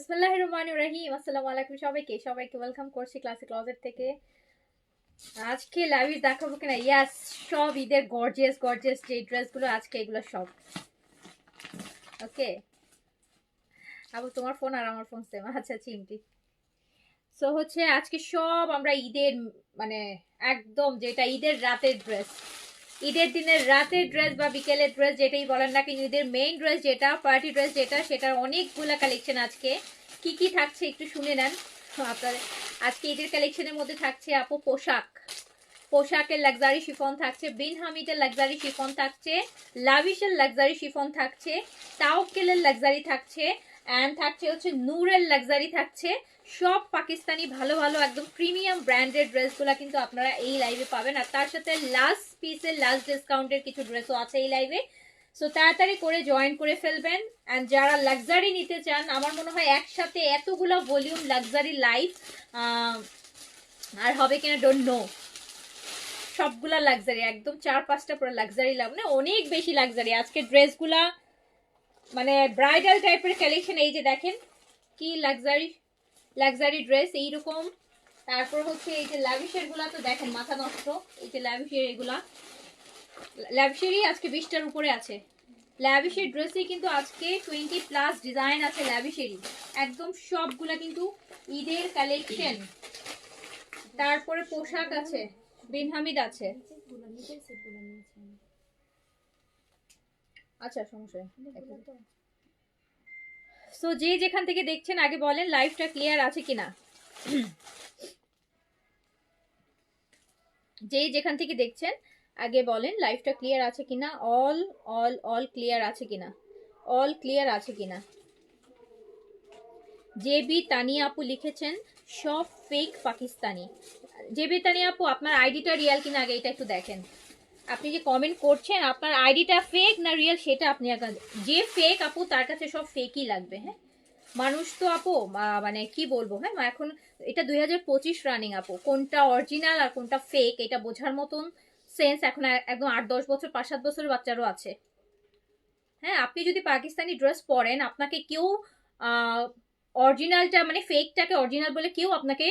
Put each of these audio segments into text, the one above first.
বিসমিল্লাহির রহমানির রহিম। আসসালামু আলাইকুম সবাইকে ওয়েলকাম করছি ক্লাসিক ক্লজেট থেকে। আজকে লাইভ দেখাবো কিনা, ইয়াস, সব ঈদের গর্জিয়াস গর্জিয়াস যে ড্রেসগুলো আজকে এগুলো সব ওকে। আবু তোমার ফোন আর আমার ফোন সেম, আচ্ছা চিমটি। সো হচ্ছে আজকে সব আমরা ঈদের মানে একদম যেটা ঈদের রাতের ড্রেস, ঈদের দিনের রাতের ড্রেস বা বিকেলের ড্রেস যেটাই বলেন না কিন্তু ঈদের মেইন ড্রেস যেটা, পার্টি ড্রেস যেটা, সেটার অনেকগুলো কালেকশন আজকে। কি কি থাকছে একটু শুনে নেন আপনাদের। আজকে ঈদের কালেকশনের মধ্যে থাকছে আপু পোশাকের লাক্সারি শিফন থাকছে, বিন হামিদের লাক্সারি শিফন থাকছে, লাভিশের লাক্সারি শিফন থাকছে, তাওকেলের লাক্সারি থাকছে, অ্যান্ড থাকছে হচ্ছে নূরের লাক্সারি থাকছে। সব পাকিস্তানি ভালো ভালো একদম প্রিমিয়াম ব্র্যান্ডেড ড্রেসগুলো কিন্তু আপনারা এই লাইভে পাবেন। আর তার সাথে লাস্ট পিসের লাস্ট ডিসকাউন্টের কিছু ড্রেসও আছে এই লাইভে। সো তাড়াতাড়ি করে জয়েন করে ফেলবেন। অ্যান্ড যারা লাক্সারি নিতে চান, আমার মনে হয় একসাথে এতগুলো ভলিউম লাক্সারি লাইভ আর হবে কিনা ডোন্ট নো। সবগুলা লাক্সারি একদম 4-5টা পুরো লাক্সারি লাভ না, অনেক বেশি লাক্সারি আজকে ড্রেসগুলা, মানে ব্রাইডাল টাইপের কালেকশন। এই যে দেখেন কি লাক্সারি লাক্সারি ড্রেস এইরকম। তারপর হচ্ছে এই যে ল্যাভিশের গুলা তো দেখেন মাথা নষ্ট। এই যে ল্যাভিশের এগুলা, ল্যাভিশেরই আজকে 20টার উপরে আছে। ল্যাভিশের ড্রেসই কিন্তু আজকে 20+ ডিজাইন আছে ল্যাভিশেরই, একদম সবগুলা কিন্তু ঈদের কালেকশন। তারপরে পোশাক আছে, বিন হামিদ আছে। আচ্ছা সমস্যা নেই। সো যে যেখান থেকে দেখছেন আগে বলেন লাইভটা ক্লিয়ার আছে কিনা। যে যেখান থেকে দেখছেন আগে বলেন লাইভটা ক্লিয়ার আছে কিনা। অল অল অল ক্লিয়ার আছে কিনা, অল ক্লিয়ার আছে কিনা। জেবি তানিয়া আপু লিখেছেন সব ফেক পাকিস্তানি। জেবি তানিয়া আপু আপনার আইডিটা রিয়েল কিনা আগে এটা একটু দেখেন। আপনি যে কমেন্ট করছেন আপনার আইডিটা ফেক না রিয়েল সেটা আপনি যে ফেক আপু তার কাছে সব ফেকই লাগবে। হ্যাঁ মানুষ তো আপু মানে কি বলবো, হ্যাঁ এখন এটা 2025 রানিং আপু, কোনটা অরিজিনাল আর কোনটা ফেক এটা বোঝার মতন সেন্স এখন একদম 8-10 বছর 5-7 বছরের বাচ্চারও আছে। হ্যাঁ আপনি যদি পাকিস্তানি ড্রেস পরেন আপনাকে কেউ অরিজিনালটা মানে ফেকটাকে অরিজিনাল বলে কেউ আপনাকে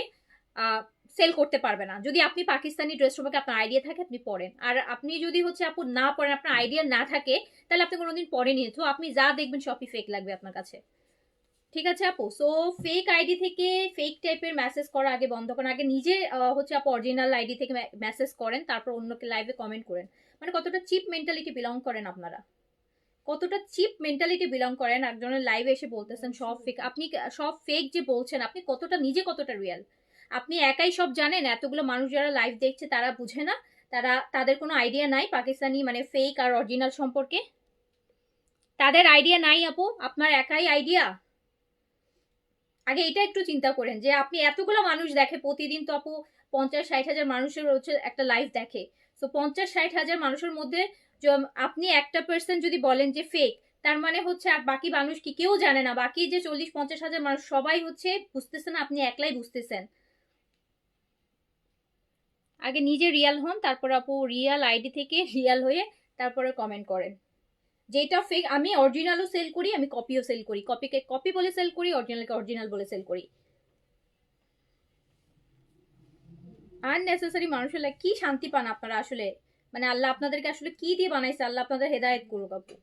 সেল করতে পারবে না। যদি আপনি পাকিস্তানি ড্রেস সম্পর্কে আপনার আইডিয়া থাকে আপনি পরেন, আর আপনি যদি হচ্ছে আপু না পরেন, আপনার আইডিয়া না থাকে, তাহলে আপনি কোনোদিন পরেনি, তো আপনি যা দেখবেন সবই ফেক লাগবে আপনার কাছে। ঠিক আছে আপু। সো ফেক আইডি থেকে ফেক টাইপের মেসেজ করা আগে বন্ধ করেন। আগে নিজে হচ্ছে আপু অরিজিনাল আইডি থেকে মেসেজ করেন, তারপর অন্যকে লাইভে কমেন্ট করেন। মানে কতটা চিপ মেন্টালিটি বিলং করেন আপনারা, কতটা চিপ মেন্টালিটি বিলং করেন। একজনের লাইভে এসে বলতেছেন সব ফেক। আপনি সব ফেক যে বলছেন আপনি কতটা নিজে কতটা রিয়েল, আপনি একাই সব জানেন। এতগুলো মানুষ যারা লাইভ দেখছে তারা বুঝে না, তাদের কোনো আইডিয়া নাই পাকিস্তানি মানে ফেক আর অরিজিনাল সম্পর্কে। তাদের আইডিয়া নাই আপু, আপনার একাই আইডিয়া। আগে এটা একটু চিন্তা করেন যে আপনি এতগুলো মানুষ দেখে প্রতিদিন তো আপু 50-60 হাজার মানুষের হচ্ছে একটা লাইভ দেখে। তো 50-60 হাজার মানুষের মধ্যে আপনি একটা পার্সন যদি বলেন যে ফেক, তার মানে হচ্ছে আর বাকি মানুষ কি কেউ জানে না, বাকি যে 40-50 হাজার মানুষ সবাই হচ্ছে বুঝতেছেন, আপনি একলাই বুঝতেছেন। আগে নিজে রিয়াল হন, তারপর আপু রিয়াল আইডি থেকে রিয়াল হয়ে তারপরে কমেন্ট করেন। যেটা ফেক আমি অরিজিনালও সেল করি, আমি কপিও সেল করি, কপিকে কপি বলে সেল করি, অরিজিনালকে অরিজিনাল বলে সেল করি। আননেসেসারি মানুষের লাগে কি শান্তি পান আপনারা আসলে, মানে আল্লাহ আপনাদেরকে আসলে কি দিয়ে বানাইছে, আল্লাহ আপনাদের হেদায়েত করুক আপু।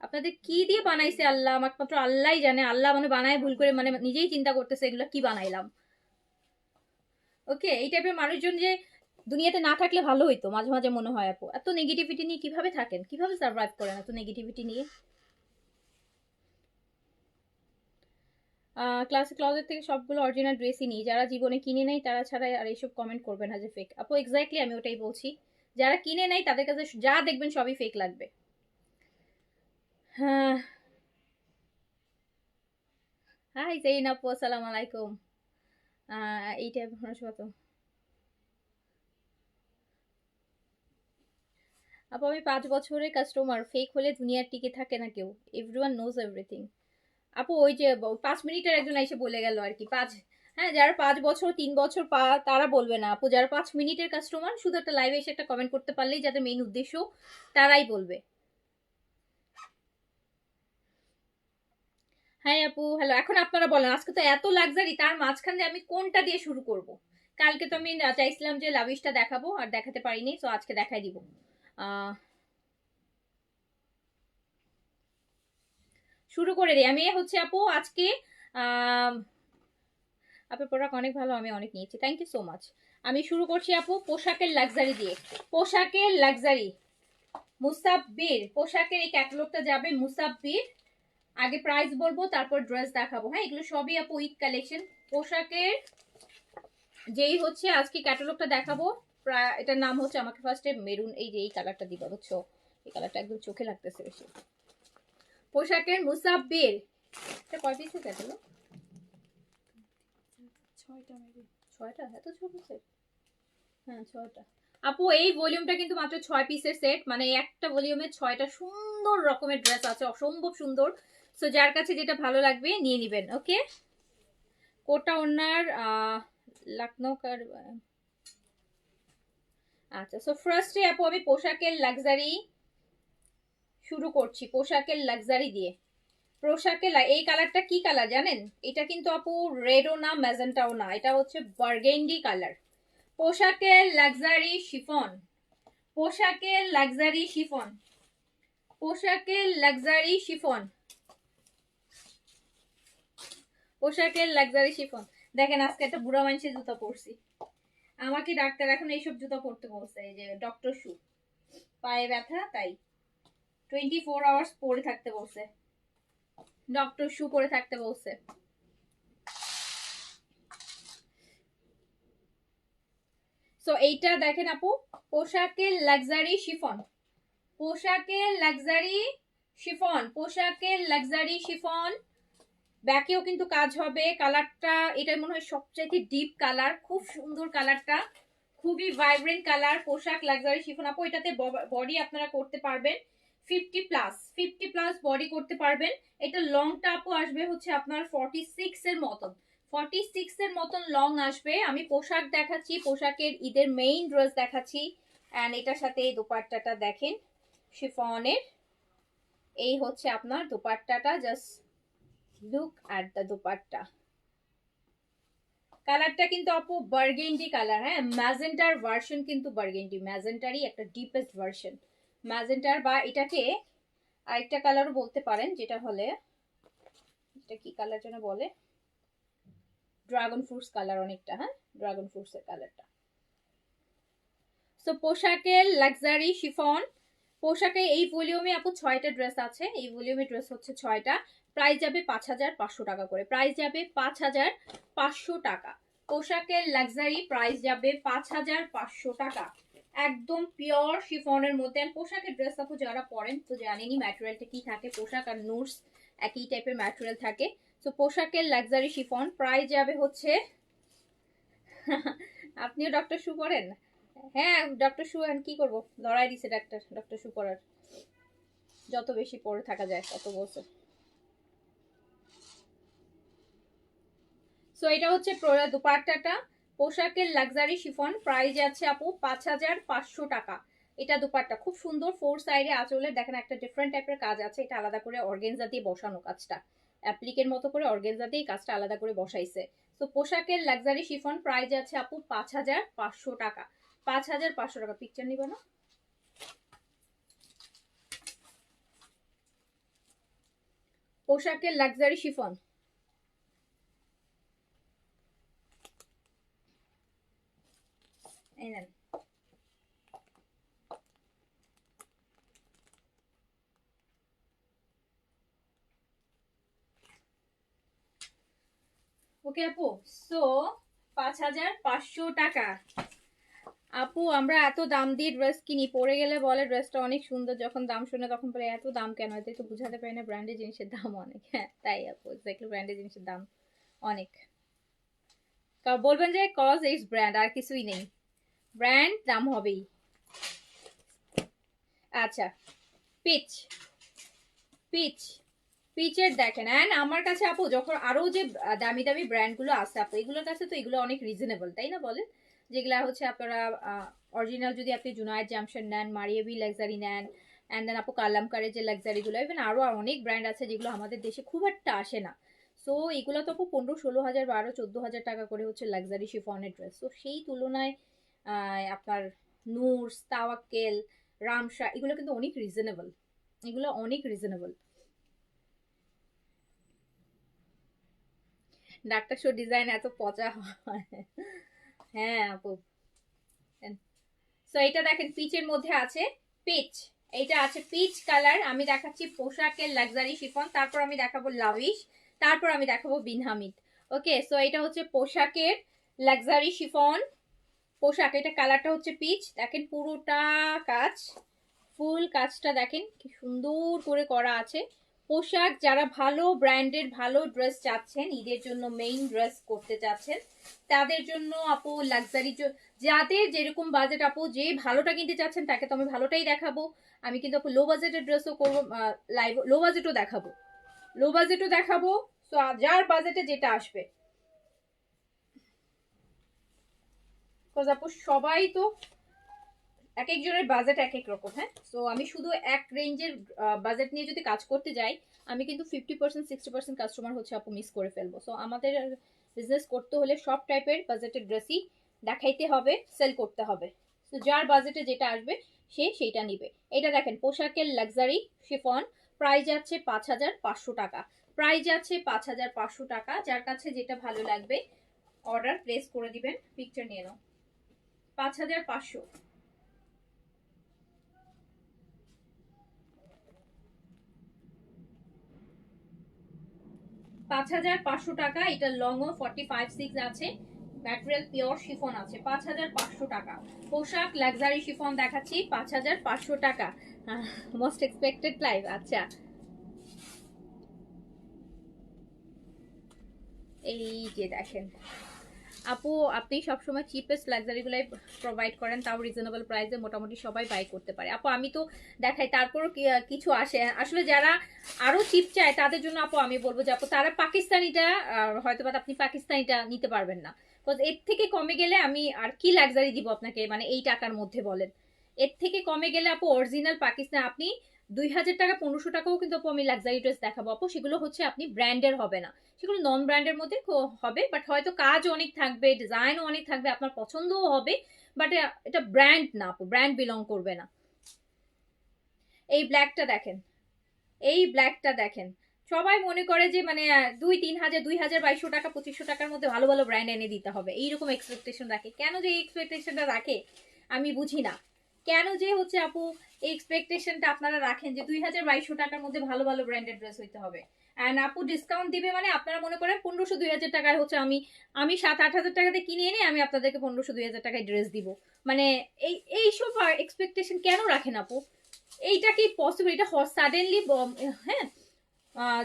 আপনাদের কি দিয়ে বানাইছে আল্লাহ একমাত্র আল্লাহই জানে। আল্লাহ মানে বানায় ভুল করে মানে নিজেই চিন্তা করতেছে এগুলো কি বানাইলাম। ওকে এই টাইপের মানুষজন যে দুনিয়াতে না থাকলে ভালো হইতো মাঝে মাঝে মনে হয় আপু। এত নেগেটিভিটি নিয়ে কিভাবে থাকেন, কিভাবে সার্ভাইভ করেন এত নেগেটিভিটি নিয়ে। ক্লাসিক ক্লজেট থেকে সবগুলো অরিজিনাল ড্রেসই নিই, যারা জীবনে কিনে নেই তারা ছাড়া আর এইসব কমেন্ট করবেন না যে ফেক। আপু এক্স্যাক্টলি আমি ওটাই বলছি, যারা কিনে নেই তাদের কাছে যা দেখবেন সবই ফেক লাগবে। হ্যাঁ হাই জাইন আপু আসসালামু আলাইকুম। এইটা মানুষ তো আপু আমি 5 বছরের কাস্টমার, ফেক হলে দুনিয়ার টিকে থাকে না কেউ, এভরিওয়ান নোজ এভরিথিং। আপু ওই যে 5 মিনিটের একজন এসে বলে গেল আর কি হ্যাঁ যারা 5 বছর 3 বছর তারা বলবে না আপু, যারা 5 মিনিটের কাস্টমার শুধু একটা লাইভে এসে একটা কমেন্ট করতে পারলেই যাদের মেইন উদ্দেশ্য তারাই বলবে। হাই আপু, হ্যালো। এখন আপনারা বলেন, আজকে তো এত লাক্সারি, তার মাঝখানে আমি কোনটা দিয়ে শুরু করব? কালকে তো আমি চাইছিলাম যে লাভিশটা দেখাবো, আর দেখাতে পারিনি, তো আজকে দেখাই দিব। আহ শুরু করে দিই আমি হচ্ছে আপু আজকে। আহ আপনার প্রোডাক্ট অনেক ভালো, আমি অনেক নিয়েছি, থ্যাংক ইউ সো মাচ। আমি শুরু করছি আপু পোশাকের লাক্সারি দিয়ে। পোশাকের লাক্সারি মুসাব্বির, পোশাকের এই ক্যাটালগটা যাবে মুসাব্বির। আগে প্রাইস বলবো, তারপর ড্রেস দেখাবো। হ্যাঁ, এগুলো সবই আপু ঈদ কালেকশন। পোশাকের যেই হচ্ছে আজকে ক্যাটালগটা দেখাবো, এটার নাম হচ্ছে, আমাকে ফার্স্টে মেরুন, এই যে এই কালারটা দিবা, বুঝছো? এই কালারটা একদম চোখে লাগতেছে বেশি। পোশাকের মুসাব্বির, এটা কয় পিসের ক্যাটালগ? 6টা মেবি। 6টা? এত ছোট সেট? হ্যাঁ, 6টা। আপু এই ভলিউমটা কিন্তু মাত্র 6 পিসের সেট, মানে একটা ভলিউমে 6টা সুন্দর রকমের ড্রেস আছে, অসম্ভব সুন্দর। সো যার কাছে যেটা ভালো লাগবে নিয়ে নিবেন, ওকে? কোটা ওনার লখনৌ কার। আচ্ছা, সো ফার্স্টে আপু আমি পোশাকের লাক্সারি শুরু করছি, পোশাকের লাক্সারি দিয়ে। পোশাকের এই কালারটা কি কালার জানেন? এটা কিন্তু আপু রেডও না ম্যাজেন্টাও না, এটা হচ্ছে বার্গেন্ডি কালার। পোশাকের লাক্সারি শিফন, পোশাকের লাক্সারি শিফন, পোশাকের লাক্সারি শিফন, পোশাকের লাক্সারি শিফন। দেখেন আজকে একটা বুড়া মানুষের জুতা পরছি, আমাকে ডাক্তার এখন এইসব জুতা পরতে বলছে, এই যে ডক্টর শু। পায়ে ব্যথা তাই 24 আওয়ার্স পরে থাকতে বলছে, ডক্টর শু পরে থাকতে বলছে। সো এইটা দেখেন আপু, পোশাকের লাক্সারি শিফন, পোশাকের লাক্সারি শিফন, পোশাকের লাক্সারি শিফন। ব্যাকেও কিন্তু কাজ হবে। কালারটা এটা মনে হয় সবচাইতে ডিপ কালার, খুব সুন্দর কালারটা, খুবই ভাইব্রেন্ট কালার। পোশাক লাক্সারি শিফন আপু, এটাতে বডি আপনারা করতে পারবেন 50+, 50+ বডি করতে পারবেন। এটা লংটা আপু আসবে হচ্ছে আপনার 46 এর মতন, 46 এর মতন লং আসবে। আমি পোশাক দেখাচ্ছি, পোশাকের ঈদের মেইন ড্রেস দেখাচ্ছি। অ্যান্ড এটার সাথে এই দোপাট্টাটা দেখেন শিফনের, এই হচ্ছে আপনার দোপাট্টাটা। Just look at the dupatta. কালারটা কিন্তু আপু বার্গেন্ডি কালার, হ্যাঁ, ম্যাজেন্টার ভার্সন, কিন্তু বার্গেন্ডি ম্যাজেন্টারই একটা ডিপেস্ট ভার্সন। ম্যাজেন্টার বা এটাকে আরেকটা কালারও বলতে পারেন, যেটা হলে এটা কি কালার যেন বলে, ড্রাগন ফ্রুটস কালার অনেকটা, হ্যাঁ, ড্রাগন ফ্রুটস এর কালারটা। সো পোশাকের লাক্সারি শিফন, পোশাকে এই ভলিউমে আপু 6টা ড্রেস আছে, এই ভলিউমে ড্রেস হচ্ছে 6টা। প্রাইস যাবে 5,500 টাকা করে, প্রাইস যাবে 5,500 টাকা। পোশাকের লাক্সারি প্রাইস যাবে 5,500 টাকা, একদম পিওর শিফনের মধ্যে। পোশাকের ড্রেস আপু যারা পরেন তো জানেনই ম্যাটেরিয়ালটা কি থাকে, পোশাক আর নুটস একই টাইপের ম্যাটেরিয়াল থাকে। তো পোশাকের লাক্সারি শিফন প্রাইস যাবে হচ্ছে আপনিও ডক্টর শু পরেন? হ্যাঁ, ডক্টর শু, কি করবো, লড়াই দিছে ডাক্তার, ডক্টর শু পরার, যত বেশি পরে থাকা যায় তত বছর। সো এটা হচ্ছে দুপাট্টাটা, পোশাকের লাক্সারি শিফন, প্রাইস আছে আপু 5,500 টাকা। এটা দুপাট্টা খুব সুন্দর, 4 সাইডে আঁচলের দেখেন একটা ডিফারেন্ট টাইপের কাজ আছে, এটা আলাদা করে অর্গেনজা দিয়ে বসানো, কাজটা অ্যাপ্লিকের মতো করে অর্গেনজা দিয়ে কাজটা আলাদা করে বসাইছে। তো পোশাকের লাক্সারি শিফন প্রাইস আছে আপু 5,500 টাকা, 5,500 টাকা। পিকচার নিব না? পোশাকের লাক্সারি শিফন, এই নেন। ওকে আপু, সো 5,500 টাকা। আপু আমরা এত দাম দিয়ে ড্রেস কিনি, পরে গেলে বলে ড্রেসটা অনেক সুন্দর, যখন দাম শুনে তখন বলে এত দাম কেন, এতে তো বুঝাতে পারি না ব্র্যান্ডের জিনিসের দাম অনেক। হ্যাঁ তাই আপু, এক্স্যাক্টলি ব্র্যান্ডের জিনিসের দাম অনেক। বলবেন যে কজ ইটস ব্র্যান্ড, আর কিছুই নেই, ব্র্যান্ড দাম হবেই। আচ্ছা, পিচ, পিচ, পিচের দেখেন। অ্যান্ড আমার কাছে আপু যখন আরো যে দামি দামি ব্র্যান্ডগুলো আছে আপু, এগুলোর কাছে তো এগুলো অনেক রিজনেবল, তাই না বলেন? যেগুলা হচ্ছে আপনারা অরিজিনাল যদি আপনি জুনায়েদ জামশেদ নেন, মারিয়াবি লাক্সারি নেন, অ্যান্ড দেন আপু কালামকারের যে লাক্সারিগুলো, ইভেন আরও অনেক ব্র্যান্ড আছে যেগুলো আমাদের দেশে খুব একটা আসে না। সো এগুলো তো আপু 15-16 হাজার 12-14 হাজার টাকা করে হচ্ছে লাক্সারি শিফনের ড্রেস। তো সেই তুলনায় আপনার নূরস, তাওয়াক্কেল, রামসা এগুলো কিন্তু অনেক রিজনেবল, এগুলো অনেক রিজনেবল। ডাক্তার শো ডিজাইন এত পচা হয়। হ্যাঁ আপু। সো এটা দেখেন পিচের মধ্যে আছে, পিচ, এইটা আছে পিচ কালার। আমি দেখাচ্ছি পোশাকের লাক্সারি শিফন, তারপর আমি দেখাবো লাভিশ, তারপর আমি দেখাবো বিনহামিদ। ওকে, সো এটা হচ্ছে পোশাকের লাক্সারি শিফন পোশাক। এটা কালারটা হচ্ছে পিচ, দেখেন পুরোটা কাজ, ফুল কাজটা দেখেন কি সুন্দর করে করা আছে। পোশাক যারা ভালো ব্র্যান্ডের ভালো ড্রেস চাচ্ছেন, ঈদের জন্য মেইন ড্রেস করতে চাচ্ছেন, তাদের জন্য আপু লাক্সারি, যাদের যেরকম বাজেট আপু যে ভালোটা কিনতে চাচ্ছেন তাকে তো আমি ভালোটাই দেখাবো। আমি কিন্তু আপু লো বাজেটের ড্রেসও করবো, লাইভ লো বাজেটও দেখাবো, লো বাজেটও দেখাবো। তো যার বাজেটে যেটা আসবে, আপু সবাই তো এক একজনের বাজেট এক এক রকম। হ্যাঁ, সো আমি শুধু এক রেঞ্জের বাজেট নিয়ে যদি কাজ করতে যাই, আমি কিন্তু 50%-60% কাস্টমার হচ্ছে আপু মিস করে ফেলবো। সো আমাদের বিজনেস করতে হলে সব টাইপের বাজেটের ড্রেসই দেখাইতে হবে, সেল করতে হবে। তো যার বাজেটে যেটা আসবে সে সেইটা নিবে। এটা দেখেন পোশাকের লাক্সারি শিফন, প্রাইস যাচ্ছে 5,500 টাকা, প্রাইস যাচ্ছে 5,500 টাকা। যার কাছে যেটা ভালো লাগবে অর্ডার প্লেস করে দিবেন, পিকচার নিয়ে নাও। 5,500। 5,500 টাকা। এটা লং ও 45-6 আছে, ম্যাটেরিয়াল পিওর শিফন আছে। 5,500 টাকা পোশাক লাক্সারি শিফন দেখাচ্ছি, 5,500 টাকা। Most expected live. আচ্ছা, এই যে দেখেন আপু, আপনি সবসময় চিপেস্ট লাক্সারিগুলাই প্রোভাইড করেন, তাও রিজনেবল প্রাইসে মোটামুটি সবাই বাই করতে পারে। আপু আমি তো দেখাই, তারপরও কিছু আসে আসলে যারা আরো চিপ চায় তাদের জন্য আপু আমি বলবো যে আপু তারা পাকিস্তানিটা, হয়তো বা আপনি পাকিস্তানিটা নিতে পারবেন না, বিকজ এর থেকে কমে গেলে আমি আর কি লাক্সারি দিব আপনাকে, মানে এই টাকার মধ্যে বলেন। এর থেকে কমে গেলে আপু অরিজিনাল পাকিস্তান আপনি 2,000 টাকা 1,500 টাকাও কিন্তু আপু আমি লাক্সারি ড্রেস দেখাবো আপু, সেগুলো হচ্ছে আপনি ব্র্যান্ডের হবে না, সেগুলো নন ব্র্যান্ডের মধ্যে হবে, বাট হয়তো কাজ অনেক থাকবে, ডিজাইনও অনেক থাকবে, আপনার পছন্দও হবে, বাট এটা ব্র্যান্ড না আপু, ব্র্যান্ড বিলং করবে না। এই ব্ল্যাকটা দেখেন, এই ব্ল্যাকটা দেখেন, সবাই মনে করে যে মানে 2-3 হাজার 2,200 টাকা 2,500 টাকার মধ্যে ভালো ভালো ব্র্যান্ড এনে দিতে হবে, এইরকম এক্সপেকটেশন রাখে। কেন যে এই এক্সপেকটেশনটা রাখে আমি বুঝি না, কেন যে হচ্ছে আপু এই এক্সপেকটেশনটা আপনারা রাখেন যে 2,200 টাকার মধ্যে ভালো ভালো ব্র্যান্ডেড ড্রেস হইতে হবে। অ্যান্ড আপু ডিসকাউন্ট দিবে মানে আপনারা মনে করেন 1,500-2,000 টাকায় হচ্ছে আমি আমি 7-8 হাজার টাকাতে কিনে এনে আমি আপনাদেরকে 1,500-2,000 টাকায় ড্রেস দিব। মানে এইসব এক্সপেকটেশন কেন রাখেন আপু? এইটা কি পসিবল? এটা সাডেনলি, হ্যাঁ,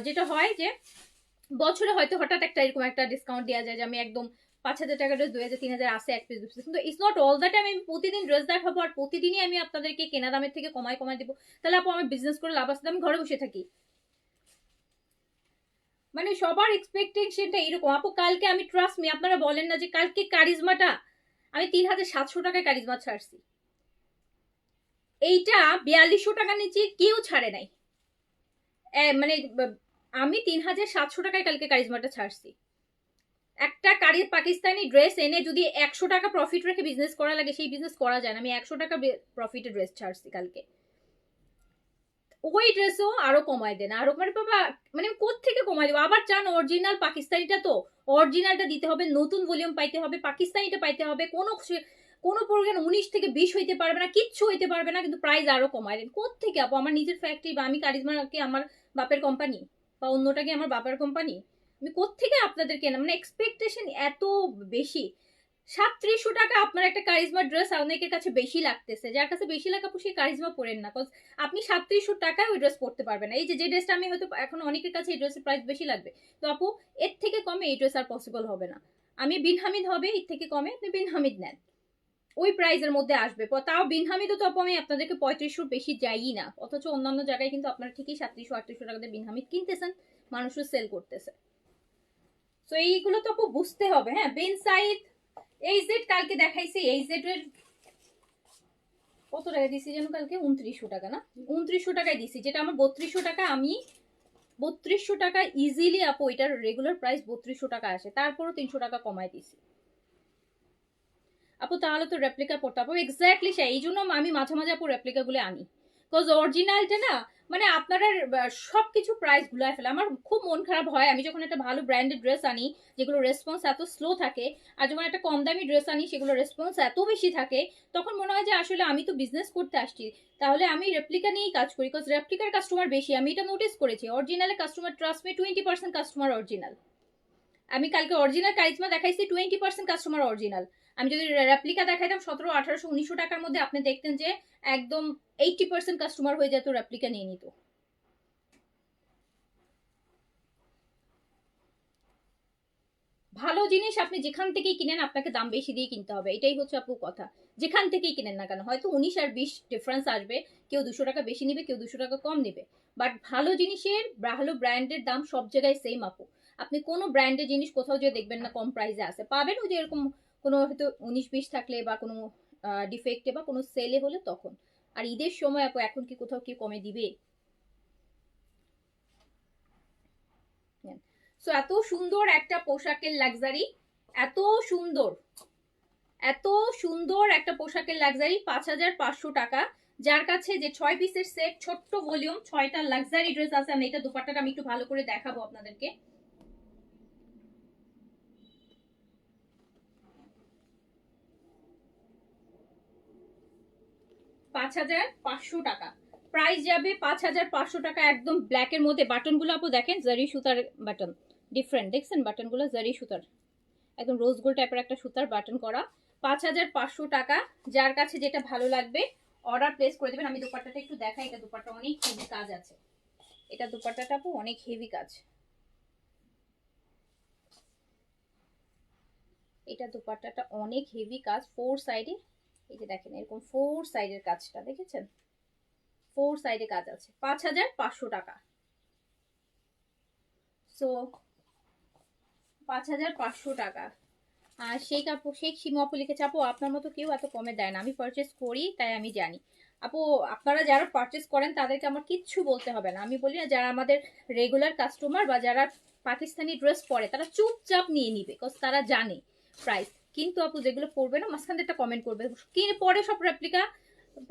যেটা হয় যে বছরে হয়তো হঠাৎ একটা এরকম একটা ডিসকাউন্ট দেওয়া যায় যে আমি একদম 5,000 টাকা ড্রেস 2,000-3,000 আসে এক পিস 2 পিস, কিন্তু it's not all the time আমি প্রতিদিন ড্রেস দেখাবো আর প্রতিদিনই আমি আপনাদেরকে কেনা দামের থেকে কমায় কমায় দিব। তাহলে আপু আমার বিজনেস করে লাভ আসতে আমি ঘরে বসে থাকি? মানে সবার এক্সপেকটেশনটা এরকম আপু। কালকে আমি ট্রাস্ট মি, আপনারা বলেন না যে কালকে কারিজমাটা আমি 3,700 টাকায় কারিজমা ছাড়ছি, এইটা 4,200 টাকার নিচে কেউ ছাড়ে নাই। মানে আমি 3,700 টাকায় কালকে কারিজমাটা ছাড়ছি। একটা পাকিস্তানি ড্রেস এনে যদি 100 টাকা প্রফিট রেখে বিজনেস করা লাগে, সেই বিজনেস করা যায় না। আমি 100 টাকা প্রফিটে ড্রেস ছাড়ছি কালকে, ওই ড্রেসও আরো কমায় দেন, আরো মানে বাবা মানে কোত্থেকে কমায় দেবো? আবার চান অরিজিনাল পাকিস্তানিটা, তো অরিজিনালটা দিতে হবে, নতুন ভলিউম পাইতে হবে, পাকিস্তানিটা পাইতে হবে, কোনো প্রোগ্রাম 19 থেকে 20 হইতে পারবে না, কিচ্ছু হইতে পারবে না, কিন্তু প্রাইস আরো কমায় দেন। কোত্থেকে আপু? আমার নিজের ফ্যাক্টরি বা আমি কারিজমাকে আমার বাপের কোম্পানি বা অন্যটাকে আমার বাপের কোম্পানি, আমি কোত্থেকে আপনাদের কেনা? মানে এক্সপেকটেশন এত বেশি। 3,700 টাকা আপনার একটা কারিজমা ড্রেস অনেকের কাছে বেশি লাগতেছে, যার কাছে বেশি লাগা আপু সেই কারিজমা পরেন না, কজ আপনি 3,700 টাকায় ওই ড্রেস পরতে পারবেন না। এই যে ড্রেসটা আমি হয়তো এখন অনেকের কাছে এই ড্রেসের প্রাইস বেশি লাগবে, তো আপু এর থেকে কমে এই ড্রেস আর পসিবল হবে না। আমি বিন হামিদ হবে, এর থেকে কমে আপনি বিন হামিদ নেন, ওই প্রাইসের মধ্যে আসবে। তাও বিন হামিদও তো আপু আমি আপনাদেরকে 3500 বেশি যাইই না, অথচ অন্যান্য জায়গায় কিন্তু আপনারা ঠিকই 700-800 টাকাতে বিন হামিদ কিনতেছেন, মানুষও সেল করতেছে। তো এইগুলো তো আপু বুঝতে হবে। হ্যাঁ, বিন সাইদ, এই জেড কালকে দেখাইছি, এই জেড এর কত টাকা দিছি যেন কালকে 2900 টাকা না, 2900 টাকায় দিছি, যেটা আমার 3200 টাকা। আমি 3200 টাকা ইজিলি আপু, এটার রেগুলার প্রাইস 3200 টাকা আসে, তারপরও 300 টাকা কমাই দিছি আপু। তাহলে তো রেপ্লিকা পড়তে আপু, এক্স্যাক্টলি সেই, এই জন্য আমি মাঝে মাঝে আপু রেপ্লিকা গুলো আনি, বিকজ অরিজিনালটা না মানে আপনারা সবকিছু প্রাইস গুলাই ফেলে। আমার খুব মন খারাপ হয় আমি যখন একটা ভালো ব্র্যান্ডেড ড্রেস আনি যেগুলো রেসপন্স এত স্লো থাকে, আর যখন একটা কম দামি ড্রেস আনি সেগুলো রেসপন্স এত বেশি থাকে, তখন মনে হয় যে আসলে আমি তো বিজনেস করতে আসছি, তাহলে আমি রেপ্লিকা নিয়েই কাজ করি, বিকজ রেপ্লিকার কাস্টমার বেশি। আমি এটা নোটিস করেছি, অরিজিনালের customer trust me 20% customer original. আমি কালকে অরিজিনাল কারিজমা দেখাইছি, 20% কাস্টমার অরিজিনাল। আমি যদি রেপ্লিকা দেখাইতাম 1700, 1800, 1900 টাকার মধ্যে, আপনি দেখতেন যে একদম 80% কাস্টমার হয়ে যেত, রেপ্লিকা নিয়ে নিত। ভালো জিনিস আপনি যেখান থেকেই কিনেন আপনাকে দাম বেশি দিয়ে কিনতে হবে, এটাই হচ্ছে আপু কথা। যেখান থেকেই কিনেন না কেন, হয়তো 19 আর 20 ডিফারেন্স আসবে, কেউ 200 টাকা বেশি নিবে, কেউ 200 টাকা কম নিবে, বাট ভালো জিনিসের, ভালো ব্র্যান্ডের দাম সব জায়গায় সেম আপু। আপনি কোনো ব্র্যান্ডের জিনিস কোথাও যে দেখবেন না কম প্রাইসে আছে, পাবেন ওই যে এরকম কোনো হয়তো 19-20 থাকলে বা কোনো ডিফেক্টে বা কোনো সেলে হলে তখন। আর ঈদের সময় আপু এখন কি কোথাও কি কমে দিবে? সো এত সুন্দর একটা পোশাকের লাক্সারি, এত সুন্দর, এত সুন্দর একটা পোশাকের লাক্সারি 5500 টাকা। যার কাছে যে 6 পিসের সেট, ছোট্ট ভলিউম, 6টা লাক্সারি ড্রেস আছে। আমি এটা দুপাট্টাটা আমি একটু ভালো করে দেখাবো আপনাদেরকে। $5500 টাকা প্রাইস যাবে, 5500 টাকা একদম ব্ল্যাকের মধ্যে। বাটনগুলো আপু দেখেন, জারি সুতার বাটন, ডিফারেন্ট দেখছেন বাটনগুলো, জারি সুতার, একদম রোজ গোল্ড টাইপের একটা সুতার বাটন করা। 5500 টাকা। যার কাছে যেটা ভালো লাগবে অর্ডার প্লেস করে দেবেন। আমি দুপাট্টাটা একটু দেখাই, এটা দুপাট্টা অনেক হেভি কাজ আছে, এটা দুপাট্টাটা আপু অনেক হেভি কাজ, এটা দুপাট্টাটা অনেক হেভি কাজ, 4 সাইডে, এই যে দেখেন এরকম 4 সাইডের কাজটা দেখেছেন, 4 সাইডে কাজ আছে। 5500 টাকা। সো 5500 টাকা। আর সেই আপু, শেখ শিমু আপু লিখেছে, আপু আপনার মতো কেউ এত কমে দেয় না, আমি পারচেস করি তাই আমি জানি। আপু আপনারা যারা পারচেস করেন তাদেরকে আমার কিচ্ছু বলতে হবে না, আমি বলি না, যারা আমাদের রেগুলার কাস্টমার বা যারা পাকিস্তানি ড্রেস পরে তারা চুপচাপ নিয়ে নিবে, বিকজ তারা জানে প্রাইস। কিন্তু আপু যেগুলো পরবে না, মাঝখান একটা কমেন্ট করবে কি পরে সব রেপ্লিকা,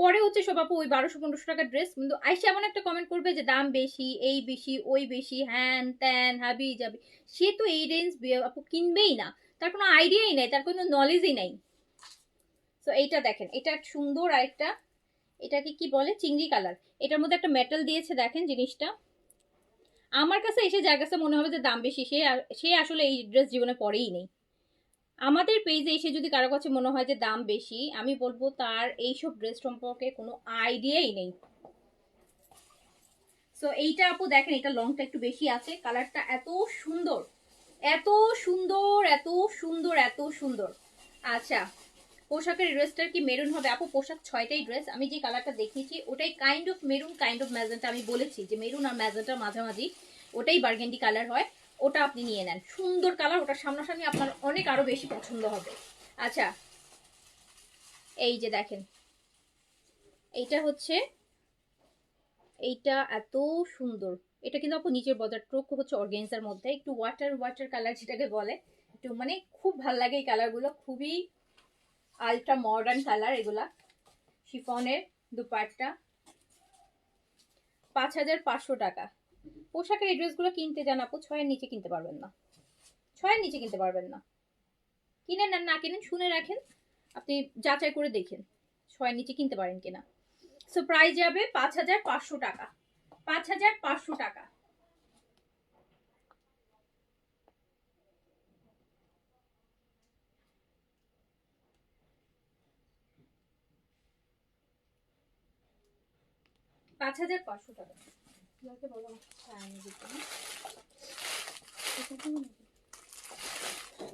পরে হচ্ছে সব আপু ওই 1200-1500 টাকার ড্রেস, কিন্তু আইসা এমন একটা কমেন্ট করবে যে দাম বেশি, এই বেশি, ওই বেশি, হ্যান ত্যান হাবি যাবি। সে তো এই রেঞ্জ আপু কিনবেই না, তার কোনো আইডিয়াই নাই, তার কোনো নলেজই নাই। তো এইটা দেখেন, এটা সুন্দর আরেকটা, এটাকে কি বলে, চিংড়ি কালার, এটার মধ্যে একটা মেটাল দিয়েছে দেখেন জিনিসটা। আমার কাছে এসে যার কাছে মনে হবে যে দাম বেশি, সে আসলে এই ড্রেস জীবনে পরেই নেই। আমাদের পেজে এসে যদি কারো কাছে মনে হয় যে দাম বেশি, আমি বলবো তার এইসব ড্রেস সম্পর্কে কোনো আইডিয়াই নেই। সো এইটা আপু দেখেন, এটা লংটা একটু বেশি আছে, কালারটা এত সুন্দর, এত সুন্দর, এত সুন্দর, এত সুন্দর। আচ্ছা, পোশাকের ড্রেসটার কি মেরুন হবে আপু? পোশাক 6টাই ড্রেস, আমি যে কালারটা দেখিয়েছি ওটাই kind of maroon, kind of magenta. আমি বলেছি যে মেরুন আর ম্যাজেন্টা মাঝামাঝি, ওটাই বার্গেন্ডি কালার হয়, ওটা আপনি নিয়ে নেন, সুন্দর কালার, ওটা সামনাসামনি আপনার অনেক আরো বেশি পছন্দ হবে। আচ্ছা, এই যে দেখেন, এইটা হচ্ছে, এইটা এত সুন্দর, এটা কিন্তু আপু নিচের বর্ডার ট্রোক হচ্ছে অর্গেন্সার মধ্যে, একটু ওয়াটার ওয়াটার কালার যেটাকে বলে, একটু মানে খুব ভাল লাগে এই কালারগুলো, খুবই আলট্রা মডার্ন কালার এগুলা। শিফনের দুপাট্টা, 5500 টাকা। পোশাকের এই ড্রেসগুলো কিনতে যান আপু, 6-এর নিচে কিনতে পারবেন না, 6-এর নিচে কিনতে পারবেন না। কিনেন আর না কিনেন শুনে রাখেন, আপনি যাচাই করে দেখেন 6-এর নিচে কিনতে পারেন কিনা। সো প্রাইস যাবে 5500 টাকা, 5500 টাকা। $5500 টাকা।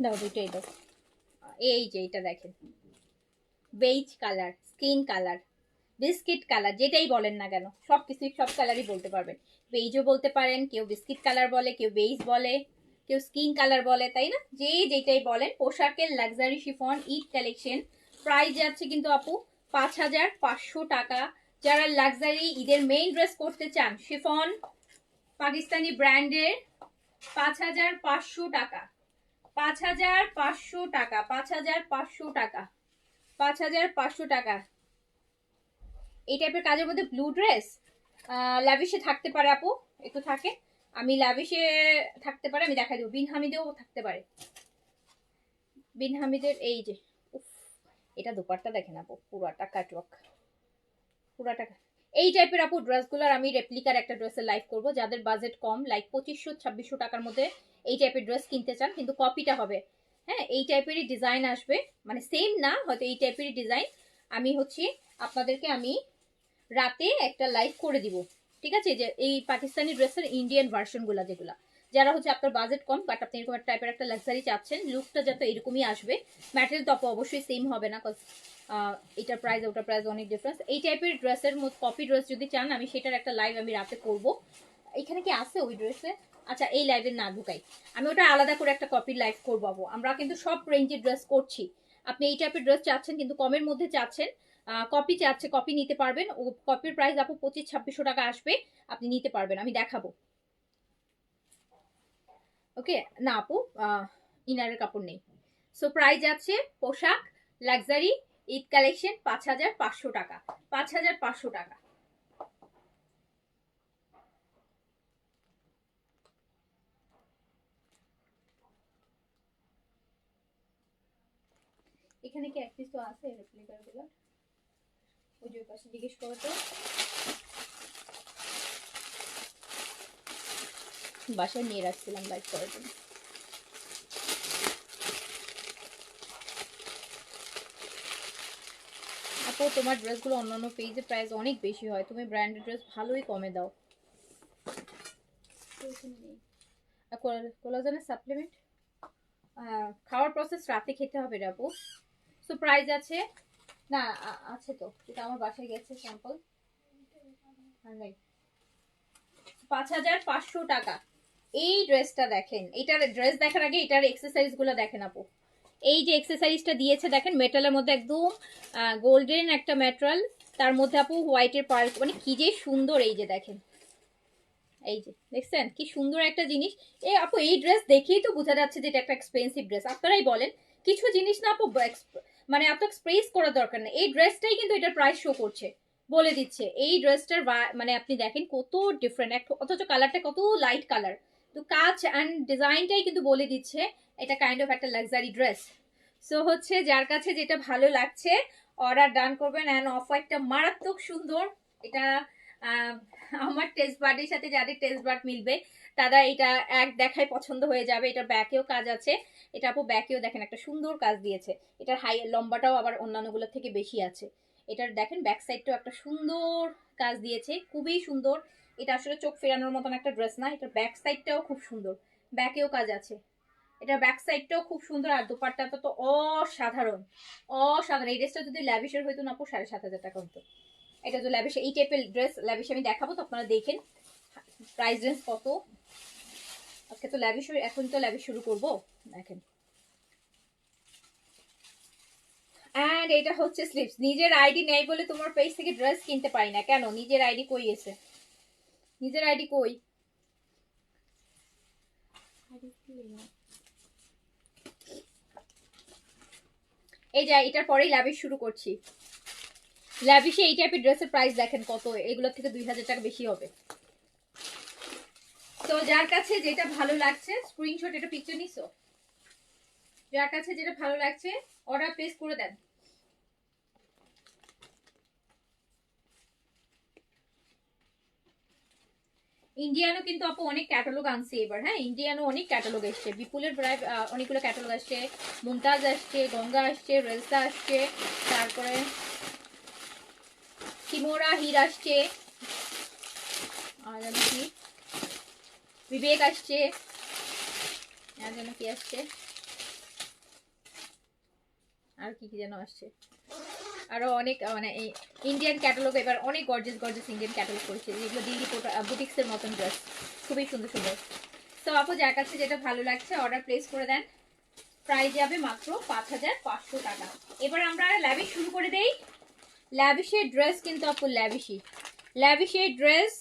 দাও দুইটাই দাও। এই যে এটা দেখেন, beige colour, skin colour, biscuit colour, যেটাই বলেন না কেন, সবকিছু সব কালারই বলতে পারবেন। বেজও বলতে পারেন, কেউ বিস্কিট কালার বলে, কেউ বেজ বলে, কেউ স্কিন কালার বলে, তাই না, যে যেটাই বলেন। পোশাকের luxury chiffon Eid collection, price যাচ্ছে কিন্তু আপু 5500 টাকা। যারা লাক্সারি ঈদের মেইন ড্রেস করতে চান, শিফন পাকিস্তানি ব্র্যান্ডের 5500 টাকা, 5500 টাকা, 5500 টাকা, 5500 টাকা। এই টাইপের কাজের মধ্যে ব্লু ড্রেস ল্যাভিশে থাকতে পারে আপু, একটু থাকে, আমি ল্যাভিশে থাকতে পারে, আমি দেখাই দেবো। বিন হামিদেও থাকতে পারে, বিন হামিদের এই যে, উফ, এটা দুপাট্টা দেখেন আপু, পুরাটা কাটওয়ার্ক, পুরাটা। এই টাইপের আপু ড্রেসগুলোর আমি রেপ্লিকার একটা ড্রেসের লাইভ করব। যাদের বাজেট কম, লাইক 2500-2600 টাকার মধ্যে এই টাইপের ড্রেস কিনতে চান, কিন্তু কপিটা হবে, হ্যাঁ, এই টাইপেরই ডিজাইন আসবে, মানে সেম না, হয়তো এই টাইপেরই ডিজাইন। আমি হচ্ছে আপনাদেরকে আমি রাতে একটা লাইভ করে দিব, ঠিক আছে, যে এই পাকিস্তানি ড্রেসের ইন্ডিয়ান ভার্সনগুলো, যেগুলো যারা হচ্ছে আপনার বাজেট কম বাট আপনি এরকম টাইপের একটা লাক্সারি চাচ্ছেন, লুকটা যাতে এরকমই আসবে। ম্যাটেরিয়াল তো অবশ্যই সেম হবে না, কজ এটার প্রাইস ওটার প্রাইস অনেক ডিফারেন্স। এই টাইপের ড্রেসের মধ্যে কপি ড্রেস যদি চান, আমি সেটার একটা লাইভ আমি রাতে করব। এখানে কি আছে ওই ড্রেসে? আচ্ছা, এই লাইভে না ঢুকাই, আমি ওটা আলাদা করে একটা কপির লাইভ করবো। আমরা কিন্তু সব রেঞ্জের ড্রেস করছি। আপনি এই টাইপের ড্রেস চাচ্ছেন কিন্তু কমের মধ্যে চাচ্ছেন, কপি চাচ্ছে, কপি নিতে পারবেন। ও কপির প্রাইস আপু 2500-2600 টাকা আসবে, আপনি নিতে পারবেন, আমি দেখাবো। ওকে না আপু, ইনারের কাপড় নেই। সো প্রাইস আছে পোশাক লাক্সারি ঈদ কালেকশন 5500 টাকা, 5500 টাকা। এখানে কি এক পিস তো আছে রেপ্লিকার গুলো, ওই যে পাশে জিজ্ঞেস করো তো, বাসায় নিয়ে রাখছিলাম লাইভ করার জন্য। আপু তোমার ড্রেসগুলো অন্যান্য পেজে প্রাইস অনেক বেশি হয়, তুমি ব্র্যান্ডেড ড্রেস ভালোই কমে দাও। কোলাজেনের সাপ্লিমেন্ট খাওয়ার প্রসেস রাতে খেতে হবে রে আপু। সো প্রাইস আছে না, আছে তো, এটা আমার বাসায় গেছে স্যাম্পল, 5500 টাকা। এই ড্রেসটা দেখেন, এটার ড্রেস দেখার আগে এটার এক্সেসরিজ গুলো দেখেন আপু। এই যে এক্সেসরিজটা দিয়েছে দেখেন, মেটালের মধ্যে একদম গোল্ডেন একটা মেটেরিয়াল, তার মধ্যে আপু হোয়াইটের পার্ল, মানে কি যে সুন্দর। এই যে দেখেন, এই যে দেখছেন কি সুন্দর একটা জিনিস। এই আপু এই ড্রেস দেখেই তো বোঝা যাচ্ছে যে এটা একটা এক্সপেন্সিভ ড্রেস। আপনারাই বলেন, কিছু জিনিস না আপু মানে এত এক্সপ্রেস করার দরকার নেই, এই ড্রেসটাই কিন্তু এটার প্রাইস শো করছে, বলে দিচ্ছে। এই ড্রেসটার মানে আপনি দেখেন কত ডিফারেন্ট, অথচ কালারটা কত লাইট কালার, তো কাজ অ্যান্ড ডিজাইনটাই কিন্তু বলে দিচ্ছে এটা কাইন্ড অফ একটা লাক্সারি ড্রেস। সো হচ্ছে যার কাছে যেটা ভালো লাগছে অর্ডার ডান করবেন। অ্যান্ড অফ হোয়াইটটা মারাত্মক সুন্দর, এটা আমার টেস্ট বার্ডের সাথে যাদের টেস্ট বার্ড মিলবে তারা এটা এক দেখায় পছন্দ হয়ে যাবে। এটার ব্যাকেও কাজ আছে, এটা আপু ব্যাকেও দেখেন একটা সুন্দর কাজ দিয়েছে, এটার হাই লম্বাটাও আবার অন্যান্যগুলোর থেকে বেশি আছে। এটার দেখেন ব্যাক সাইডটাও একটা সুন্দর কাজ দিয়েছে, খুবই সুন্দর। এটা আসলে চোখ ফেরানোর মতন একটা ড্রেস না, এটার ব্যাক সাইডটাও খুব সুন্দর, ব্যাকেও কাজ আছে, এটার ব্যাক সাইডটাও খুব সুন্দর। আর দোপাট্টাটা তো অসাধারণ, অসাধারণ। এই ড্রেসটা যদি ল্যাভিশের হইতো না আপু 7500 টাকা হতো। এটা তো ল্যাভিশ, এই টাইপের ড্রেস ল্যাভিশ আমি দেখাবো, তো আপনারা দেখেন প্রাইস রেঞ্জ কত। আজকে তো ল্যাভিশ, এখন তো ল্যাভিশ শুরু করবো, দেখেন। অ্যান্ড এটা হচ্ছে স্লিপস। নিজের আইডি নেই বলে তোমার পেজ থেকে ড্রেস কিনতে পারি না কেন? নিজের আইডি কই এসে, নিজের আইডি কই? এই যে এটার পরেই ল্যাভিশ শুরু করছি। ল্যাভিশে এই টাইপের ড্রেসের প্রাইস দেখেন কত, এগুলোর থেকে 2000 টাকা বেশি হবে। তো যার কাছে যেটা ভালো লাগছে স্ক্রিনশট, এটা পিকচার নিছো, যার কাছে যেটা ভালো লাগছে অর্ডার প্লেস করে দেন। ইন্ডিয়ানও কিন্তু আপু অনেক ক্যাটালগ আনছে এবার, হ্যাঁ, ইন্ডিয়ানও অনেক ক্যাটালগ এসছে, বিপুলের প্রায় অনেকগুলো ক্যাটালগ আসছে, মুমতাজ আসছে, গঙ্গা আসছে, রেলসা আসছে, তারপরে কিমোরা হির আসছে, আর যেন কি বিবেক আসছে, আর যেন কি আসছে, আর কি কি যেন আসছে, আরো অনেক, মানে এই ইন্ডিয়ান ক্যাটালগ এবার অনেক গর্জিয়াস গর্জিয়াস ইন্ডিয়ান ক্যাটালগ করেছে, যেগুলো দিল্লি বুটিক্সের মতন ড্রেস, খুবই সুন্দর সুন্দর। তো আপু যার কাছে যেটা ভালো লাগছে অর্ডার প্লেস করে দেন। প্রাইস যাবে মাত্র 5500 টাকা। এবার আমরা ল্যাভিশ শুরু করে দেই। ল্যাভিশের ড্রেস কিন্তু আপু ল্যাভিশের dress,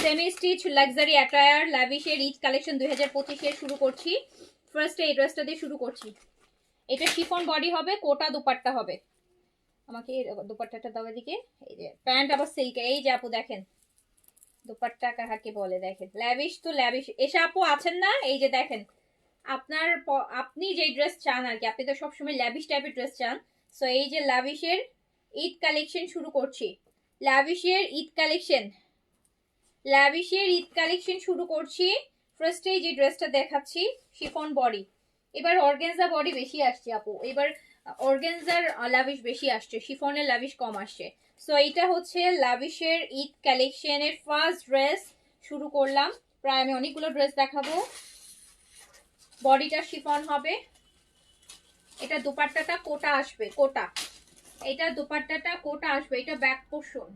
semi stitch luxury attire, ল্যাভিশের ঈদ কালেকশন 2025 শুরু করছি। ফার্স্টে এই ড্রেসটা দিয়ে শুরু করছি। এটা শিফন বডি হবে, কোটা দুপাট্টা হবে। আমাকে দুপাট্টাটা দাও এদিকে। এই যে প্যান্ট আবার সিল্কের, এই যে আপু দেখেন দুপাট্টা কাহাকে বলে, দেখেন ল্যাভিশ তো ল্যাভিশ। এসে আপু আছেন না, এই যে দেখেন আপনি যে ড্রেস চান আর কি, আপনি তো সবসময় ল্যাভিশ টাইপের ড্রেস চান। সো এই যে ল্যাভিশের ঈদ কালেকশন শুরু করছি। ল্যাভিশের ঈদ কালেকশন শুরু করছি। ফার্স্টে যে ড্রেসটা দেখাচ্ছি শিফন বডি। এবার অর্গানজা বডি বেশি আসছে আপু, এবার অর্গানজার লাভিশ বেশি আসছে, শিফনের লাভিশ কম আসছে। সো এইটা হচ্ছে লাভিশের ঈদ কালেকশনের ফার্স্ট ড্রেস শুরু করলাম। প্রায় আমি অনেকগুলো ড্রেস দেখাবো। বডিটা শিফন হবে, এটা দুপাট্টাটা কোটা আসবে, কোটা। এটা দুপাট্টাটা কোটা আসবে, এটা ব্যাক পোর্শন।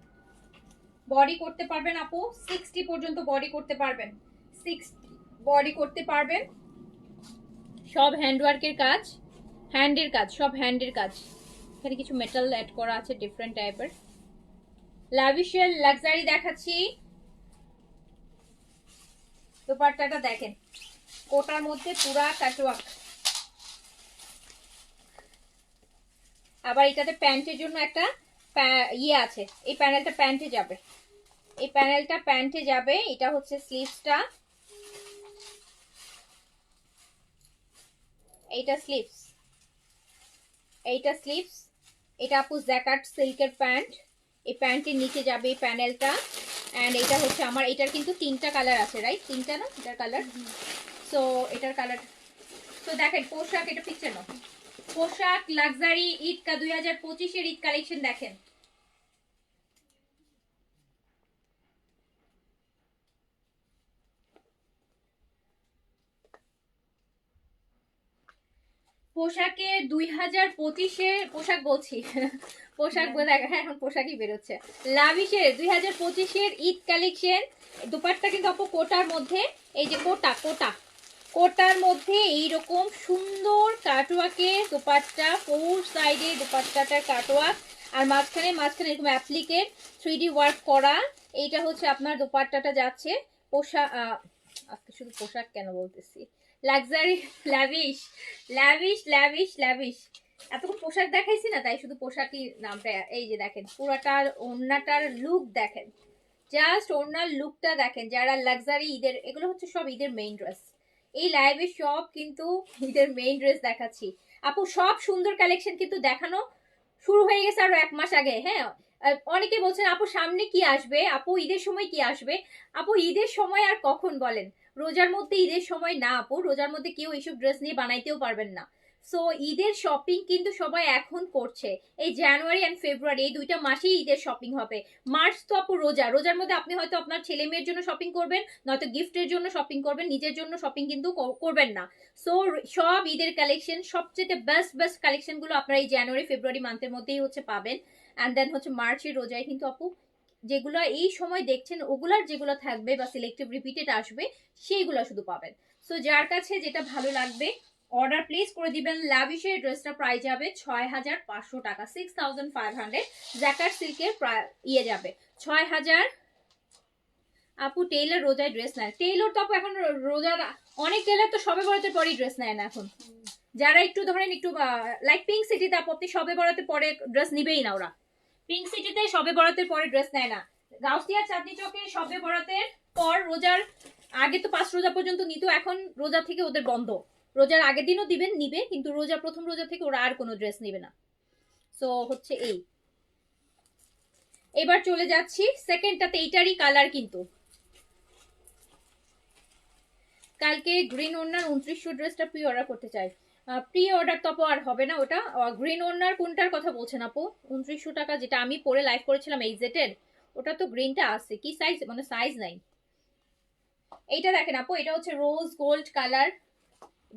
বডি করতে পারবেন আপু 60 পর্যন্ত বডি করতে পারবেন, 60 বডি করতে পারবেন। সব হ্যান্ডওয়ার্কের কাজ, হ্যান্ডের কাজ, সব হ্যান্ডের কাজ। এখানে কিছু মেটাল অ্যাড করা আছে ডিফারেন্ট টাইপের। লাভিশের লাক্সারি দেখাচ্ছি। দুপাট্টাটা দেখেন, কোটার মধ্যে পুরা কাটওয়ার্ক। আবার এটাতে প্যান্টের জন্য একটা ইয়ে আছে, এই প্যানেলটা প্যান্টে যাবে, এই প্যানেলটা প্যান্টে যাবে। এটা হচ্ছে স্লিভসটা, এইটা স্লিভস, এইটা স্লিভস। এটা আপু জ্যাকার্ড সিল্কের প্যান্ট, এই প্যান্টের নিচে যাবে এই প্যানেলটা। অ্যান্ড এটা হচ্ছে আমার, এটার কিন্তু 3টা কালার আছে, রাইট? 3টা না এটার কালার? সো এটার কালার, তো দেখেন পোশাক, এটা পিকচার নাও। পোশাক লাক্সারি ঈদ 2025 ঈদ কালেকশন দেখেন। পোশাকে 2025 পোশাক বলছি পোশাক দেখা, হ্যাঁ এখন পোশাকই বেরোচ্ছে। লাভিশের 2025 ঈদ কালেকশন। দুপাট্টা কিন্তু আপু কোটার মধ্যে, এই যে কোটার মধ্যে এইরকম সুন্দর কাটওয়ার্কে দুপাট্টা, ফোর সাইডে দুপাট্টাটার কাটওয়ার্ক, আর মাঝখানে এরকম অ্যাপ্লিকেট 3D ওয়ার্ক করা। এইটা হচ্ছে আপনার দুপাট্টাটা যাচ্ছে। পোশাক, আজকে শুধু পোশাক কেন বলতেছি, luxury lavish lavish lavish lavish. এতক্ষণ পোশাক দেখাইছি না, তাই শুধু পোশাকই নামটা। এই যে দেখেন পুরাটার ওড়নাটার লুক দেখেন, জাস্ট ওড়নার লুকটা দেখেন। যারা লাক্সারি ঈদের, এগুলো হচ্ছে সব ঈদের মেইন ড্রেস। এই লাইভে সব কিন্তু ঈদের মেইন ড্রেস দেখাচ্ছি আপু। সব সুন্দর কালেকশন কিন্তু দেখানো শুরু হয়ে গেছে আরো 1 মাস আগে। হ্যাঁ, অনেকে বলছেন আপু সামনে কি আসবে, আপু ঈদের সময় কি আসবে। আপু ঈদের সময় আর কখন বলেন, রোজার মধ্যে ঈদের সময় না আপু, রোজার মধ্যে কেউ এইসব ড্রেস নিয়ে বানাইতেও পারবেন না। সো ঈদের শপিং কিন্তু সবাই এখন করছে। এই জানুয়ারি অ্যান্ড ফেব্রুয়ারি এই 2টা মাসেই ঈদের শপিং হবে। মার্চ তো আপু রোজার মধ্যে আপনি হয়তো আপনার ছেলে মেয়ের জন্য শপিং করবেন, নয়তো গিফটের জন্য শপিং করবেন, নিজের জন্য শপিং কিন্তু করবেন না। সো সব ঈদের কালেকশন, সবচেয়ে বেস্ট কালেকশন গুলো আপনারা এই জানুয়ারি ফেব্রুয়ারি মান্থের মধ্যেই হচ্ছে পাবেন। অ্যান্ড দেন হচ্ছে মার্চের রোজায় কিন্তু আপু যেগুলো এই সময় দেখছেন, ওগুলার যেগুলো থাকবে বা সিলেক্টিভ রিপিটেড আসবে, সেইগুলো শুধু পাবেন। সো যার কাছে যেটা ভালো লাগবে অর্ডার প্লেস করে দিবেন। লাভিশের ড্রেসটা প্রাইস যাবে 6500 টাকা, 6500। জ্যাকার্ড সিল্কের ইয়ে যাবে 6000। আপু টেইলর রোজায় ড্রেস নেয়, টেইলর তো আপু এখন রোজার, অনেক টেইলর তো সবে বরাতের পরেই ড্রেস নেয় না এখন। যারা একটু ধরেন একটু লাইক পিঙ্ক সিটিতে আপু, আপনি সবে বরাতের পরে ড্রেস নিবেই না ওরা। পিঙ্ক সিটিতে সবে বরাতের পরে ড্রেস নেয় না। গাউসিয়া চাঁদনি চকে সবে বরাতের পর, রোজার আগে তো 5 রোজা পর্যন্ত নিত, এখন রোজা থেকে ওদের বন্ধ। রোজার আগের দিনও নিবে, কিন্তু প্রথম রোজা থেকে ওরা আর কোনো ড্রেস নিবে না। সো হচ্ছে এই। এবার চলে যাচ্ছি সেকেন্ডটাতে, এইটারই কালার কিন্তু। কালকে গ্রিন ওড়নার 2900 ড্রেসটা প্রি অর্ডার করতে চাই। প্রি অর্ডার তো আপু আর হবে না। ওটা গ্রিন ওড়নার কোনটার কথা বলছেন আপু? 2900 টাকা যেটা আমি পরে লাইভ করেছিলাম এইজেটের, ওটা তো গ্রিনটা আছে। কি সাইজ, মানে সাইজ নাই। এইটা দেখেন আপু, এটা হচ্ছে রোজ গোল্ড কালার,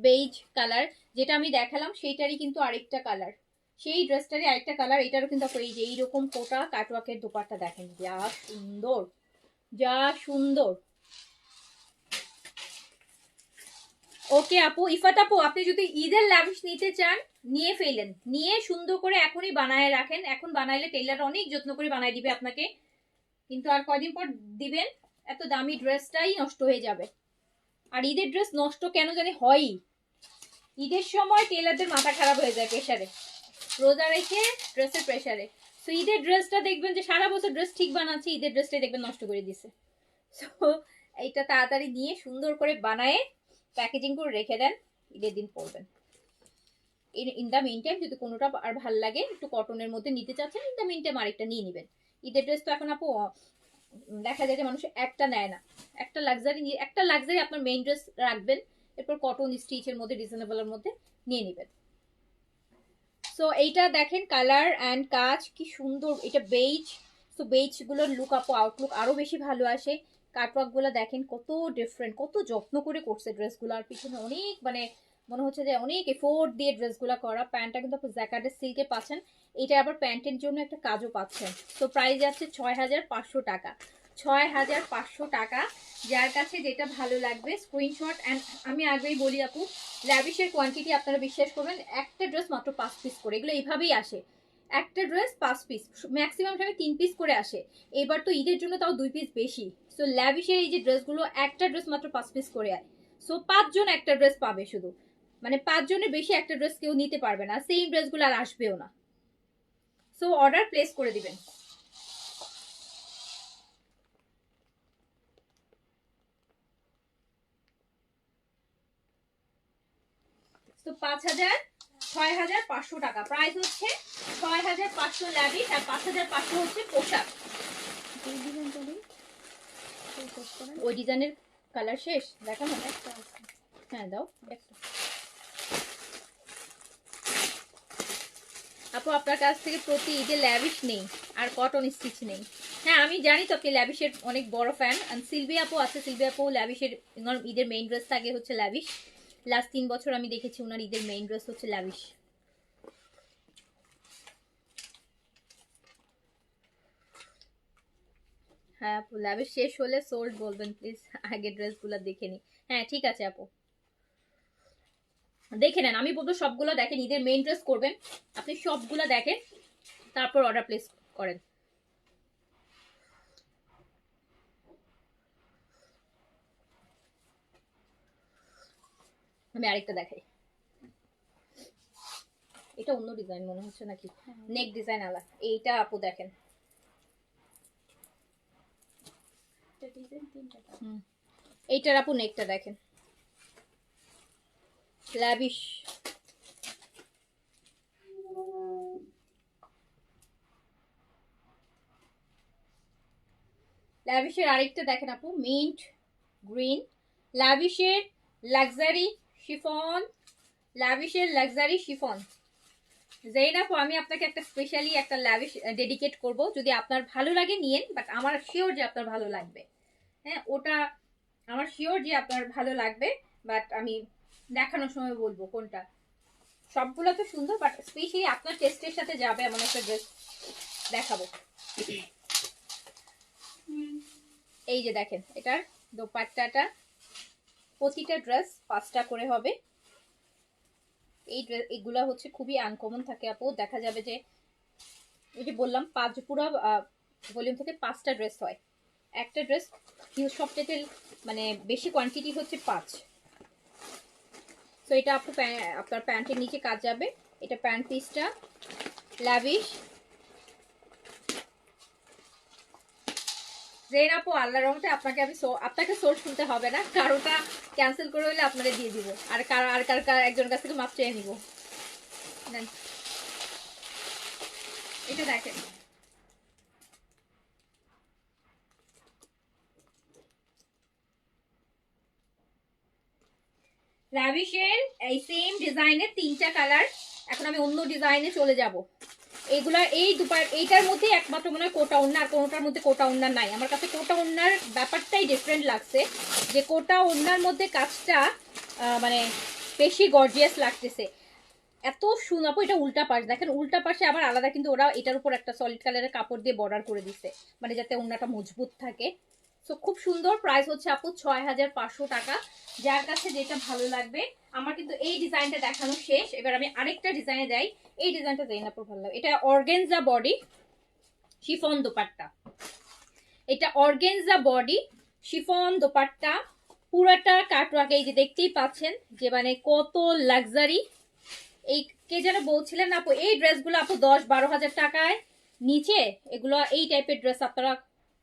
বেজ কালার, যেটা আমি দেখালাম সেইটারই কিন্তু আরেকটা কালার, সেই ড্রেসটারই আরেকটা কালার। এটারও কিন্তু আপু এই যে এইরকম কোটা কাটওয়ার্কের দোপাট্টা দেখেন, যা সুন্দর, যা সুন্দর। ওকে আপু, ইফাত আপু আপনি যদি ঈদের লাভিশ নিতে চান, নিয়ে ফেলেন, নিয়ে সুন্দর করে এখনই বানায় রাখেন। এখন বানাইলে টেলার অনেক যত্ন করে বানাই দিবে আপনাকে, কিন্তু আর কয়দিন পর দিবেন এত দামি ড্রেসটাই নষ্ট হয়ে যাবে। আর ঈদের ড্রেস নষ্ট কেন জানি হয়ই, ঈদের সময় টেলারদের মাথা খারাপ হয়ে যায় প্রেসারে, রোজা রেখে ড্রেসের প্রেসারে। তো ঈদের ড্রেসটা দেখবেন যে সারা বছর ড্রেস ঠিক বানাচ্ছে, ঈদের ড্রেসটাই দেখবেন নষ্ট করে দিছে। তো এইটা তাড়াতাড়ি নিয়ে সুন্দর করে বানায় প্যাকেজিং করে রেখে দেন, ঈদের দিন পরবেন। ইন দ্য মিন টাইম যদি কোনোটা আর ভাল লাগে, একটু কটনের মধ্যে নিতে চাচ্ছেন, ইন দ্য মিন টাইম আরেকটা নিয়ে নেবেন। ঈদের ড্রেস তো এখন আপু দেখা যায় যে মানুষ একটা নেয় না, একটা লাক্সারি আপনার মেইন ড্রেস রাখবেন, এরপর কটন স্টিচের মধ্যে রিজনেবলের মধ্যে নিয়ে নেবেন। সো এইটা দেখেন কালার অ্যান্ড কাজ কি সুন্দর, এটা বেজ। সো বেজ গুলোর লুক আপু আউটলুক আরো বেশি ভালো আসে। কাটওয়ার্ক গুলো দেখেন কত ডিফারেন্ট, কত যত্ন করে করছে ড্রেসগুলো, আর পিছনে অনেক মানে মনে হচ্ছে যে অনেক এফোর্ট দিয়ে ড্রেসগুলো করা। প্যান্টটা কিন্তু আপনি জ্যাকার্ডের সিল্কে পাচ্ছেন, এটা আবার প্যান্টের জন্য একটা কাজও পাচ্ছেন। তো প্রাইস যাচ্ছে 6500 টাকা, 6500 টাকা। যার কাছে যেটা ভালো লাগবে স্ক্রিনশট। অ্যান্ড আমি আগেই বলি আপু, ল্যাভিশের কোয়ান্টিটি আপনারা বিশ্বাস করবেন, একটা ড্রেস মাত্র 5 পিস করে, এগুলো এইভাবেই আসে, একটা ড্রেস 5 পিস, ম্যাক্সিমাম টাইমে 3 পিস করে আসে। এবার তো ঈদের জন্য তাও 2 পিস বেশি। সো ল্যাভিশের এই যে ড্রেসগুলো একটা ড্রেস মাত্র 5 পিস করে আয়। সো 5 জন একটা ড্রেস পাবে শুধু, মানে 5 জনের বেশি একটা ড্রেস কেউ নিতে পারবে না, সেম ড্রেসগুলো আর আসবেও না। সো অর্ডার প্লেস করে দিবেন। তো 6500 টাকা প্রাইস হচ্ছে, 6500 ল্যাভিশ আর 5500 হচ্ছে পোশাক। ওই ডিজাইনের কালার শেষ দেখানো একটা, হ্যাঁ দাও একটা। আপু আপনার কাছ থেকে প্রতি ঈদে ল্যাভিশ নেই আর কটন স্টিচ নেই। হ্যাঁ আমি জানি তো আপনি ল্যাভিশের অনেক বড় ফ্যান। সিলভি আপু আছে, সিলভি আপু ল্যাভিশের ঈদের মেইন ড্রেস থাকে হচ্ছে ল্যাভিশ। লাস্ট 3 বছর আমি দেখেছি ওনার ঈদের মেইন ড্রেস হচ্ছে ল্যাভিশ। হ্যাঁ আপু ল্যাভিশ শেষ হলে সোল্ড বলবেন প্লিজ, আগে ড্রেসগুলো দেখে নি। হ্যাঁ ঠিক আছে আপু, দেখে নেন। আমি বলবো সবগুলো দেখেন, ঈদের মেইন ড্রেস করবেন আপনি সবগুলো দেখেন, তারপর অর্ডার প্লেস করেন। আমি আরেকটা দেখাই, এটা অন্য ডিজাইন মনে হচ্ছে নাকি, নেক ডিজাইন আলা। এইটা আপু দেখেন, এইটার আপু নেকটা দেখেন, ল্যাভিশ। ল্যাভিশের আরেকটা দেখেন আপু, মিন্ট গ্রিন, ল্যাভিশের লাক্সারি শিফন, ল্যাভিশের লাক্সারি শিফন। জেইন আপু আমি আপনাকে একটা স্পেশালি একটা ল্যাভিশ ডেডিকেট করব, যদি আপনার ভালো লাগে নিয়েন, বাট আমার শিওর যে আপনার ভালো লাগবে। হ্যাঁ ওটা আমার শিওর যে আপনার ভালো লাগবে, বাট আমি দেখানোর সময় বলবো কোনটা। সবগুলো তো সুন্দর, বাট স্পেশালি আপনার টেস্টের সাথে যাবে এমন একটা ড্রেস দেখাবো। এই যে দেখেন এটার দোপাট্টাটা, প্রতিটা ড্রেস 5টা করে হবে। এই ড্রেস এগুলা হচ্ছে খুবই আনকমন থাকে আপু, দেখা যাবে যে ওই যে বললাম 5 পুরো ভলিউম থেকে 5টা ড্রেস হয়, একটা ড্রেস সবচেয়ে মানে বেশি কোয়ান্টিটি হচ্ছে 5। তো এটা আপু আপনার প্যান্টের নিচে কাজ যাবে, এটা প্যান্ট পিসটা ল্যাভিশ। জেন আপু আল্লাহর রহমতে আপনাকে আমি আপনাকে সোর্স শুনতে হবে না, কারোটা ক্যান্সেল করে হলে আপনাদের দিয়ে দিব, আর কার একজন কাছ থেকে মাপ চেয়ে নিব। এটা দেখেন, ল্যাভিশের এই সেম ডিজাইনের 3টা কালার। এখন আমি অন্য ডিজাইনে চলে যাব। এগুলা এই এইটার মধ্যে একমাত্র মনে হয় কোটা ওড়না, আর কোনোটার মধ্যে কোটা ওড়না নাই। আমার কাছে কোটা ওড়নার ব্যাপারটাই ডিফারেন্ট লাগছে, যে কোটা ওড়নার মধ্যে কাজটা মানে বেশি গর্জিয়াস লাগতেছে। এত সুন্দর আপু, এটা উল্টা পাশ দেখেন, উল্টা পাশে আবার আলাদা কিন্তু ওরা এটার উপর একটা সলিড কালারের কাপড় দিয়ে বর্ডার করে দিচ্ছে, মানে যাতে ওড়নাটা মজবুত থাকে। সো খুব সুন্দর, প্রাইস হচ্ছে আপু 6500 টাকা। যার কাছে যেটা ভালো লাগবে। আমার কিন্তু এই ডিজাইনটা দেখানো শেষ, এবার আমি আরেকটা ডিজাইনে যাই। এই ডিজাইনটা দেই না, ভালো লাগে। এটা অর্গানজা বডি, শিফন দোপাট্টা। এটা অর্গানজা বডি, শিফন দোপাট্টা, পুরাটা কাটওয়ার্ক। এই যে দেখতেই পাচ্ছেন যে মানে কত লাক্সারি। এই কে যেন বলছিলেন আপু, এই ড্রেসগুলো আপু 10-12 হাজার টাকায় নিচে এগুলো, এই টাইপের ড্রেস আপনারা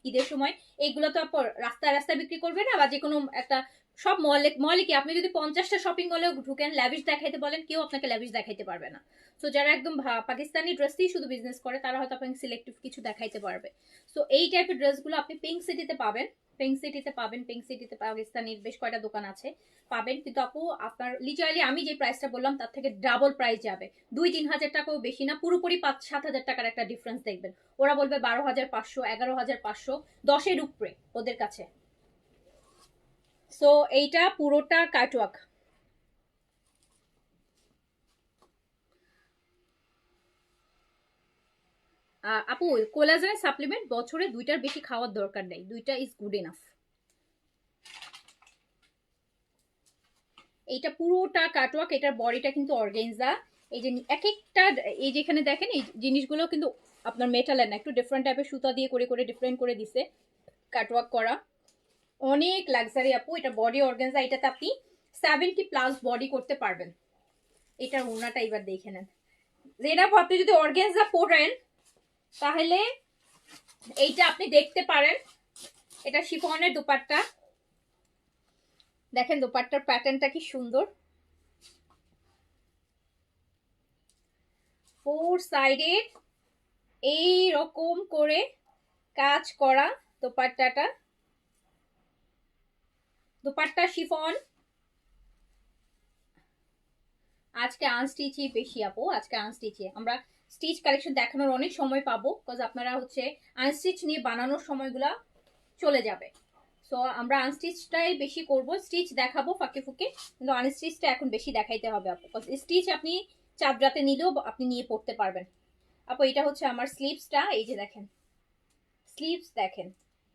ঈদের সময় এগুলো তো আপু রাস্তায় রাস্তায় বিক্রি করবে না, বা যে কোনো একটা সব মলে মলে কি আপনি যদি 50টা শপিং মলেও ঢুকেন, ল্যাভিশ দেখাইতে বলেন, কেউ আপনাকে ল্যাভিশ দেখাইতে পারবে না। সো যারা একদম পাকিস্তানি ড্রেসই শুধু বিজনেস করে তারা হয়তো আপনাকে সিলেক্টিভ কিছু দেখাইতে পারবে। সো এই টাইপের ড্রেসগুলো আপনি পিঙ্ক সিটিতে পাবেন। পিঙ্ক সিটিতে পাবেন, পিঙ্ক সিটিতে পাকিস্তানির বেশ কয়টা দোকান আছে, পাবেন। কিন্তু আপু আপনার লিটারালি আমি যে প্রাইসটা বললাম তার থেকে ডাবল প্রাইস যাবে। 2-3 হাজার টাকাও বেশি না, পুরোপুরি 5-7 হাজার টাকার একটা ডিফারেন্স দেখবেন। ওরা বলবে 12,500, 11,500, 10-এর উপরে ওদের কাছে। সো এইটা পুরোটা কাটওয়ার্ক। আপু কোলাজেন সাপ্লিমেন্ট বছরে 2টার বেশি খাওয়ার দরকার নেই, 2টা ইজ গুড এনাফ। এইটা পুরোটা কাটওয়ার্ক, এটার বডিটা কিন্তু অর্গানজা। এই যে এক একটা, এই যে এখানে দেখেন এই জিনিসগুলো কিন্তু আপনার মেটালের না, একটু ডিফারেন্ট টাইপের সুতা দিয়ে করে করে ডিফারেন্ট করে দিছে, কাটওয়ার্ক করা। অনেক লাক্সারি আপু। এটা বডি অর্গানজা, এটাতে আপনি 70+ বডি করতে পারবেন। এটার ওড়নাটা এবার দেখে নেন। যেটা আপনি যদি অর্গানজা পরেন তাহলে এইটা আপনি দেখতে পারেন। এটা শিফনের দোপাট্টা, দেখেন দোপাট্টার প্যাটার্নটা কি সুন্দর। 4 সাইডে এই রকম করে কাজ করা দোপাট্টাটা। দোপাট্টা শিফন। আজকে আনস্টিচই বেশি আপু, আজকে আনস্টিচে আমরা স্টিচ কালেকশন দেখানোর অনেক সময় পাবো, বিকজ আপনারা হচ্ছে আনস্টিচ নিয়ে বানানোর সময়গুলা চলে যাবে। সো আমরা আনস্টিচটাই বেশি করব, স্টিচ দেখাবো ফাঁকে ফুকে, কিন্তু আনস্টিচটা এখন বেশি দেখাইতে হবে আপু, বিকজ স্টিচ আপনি চাদরাতে নিলেও আপনি নিয়ে পড়তে পারবেন। আপু এটা হচ্ছে আমার স্লিভসটা, এই যে দেখেন স্লিভস দেখেন,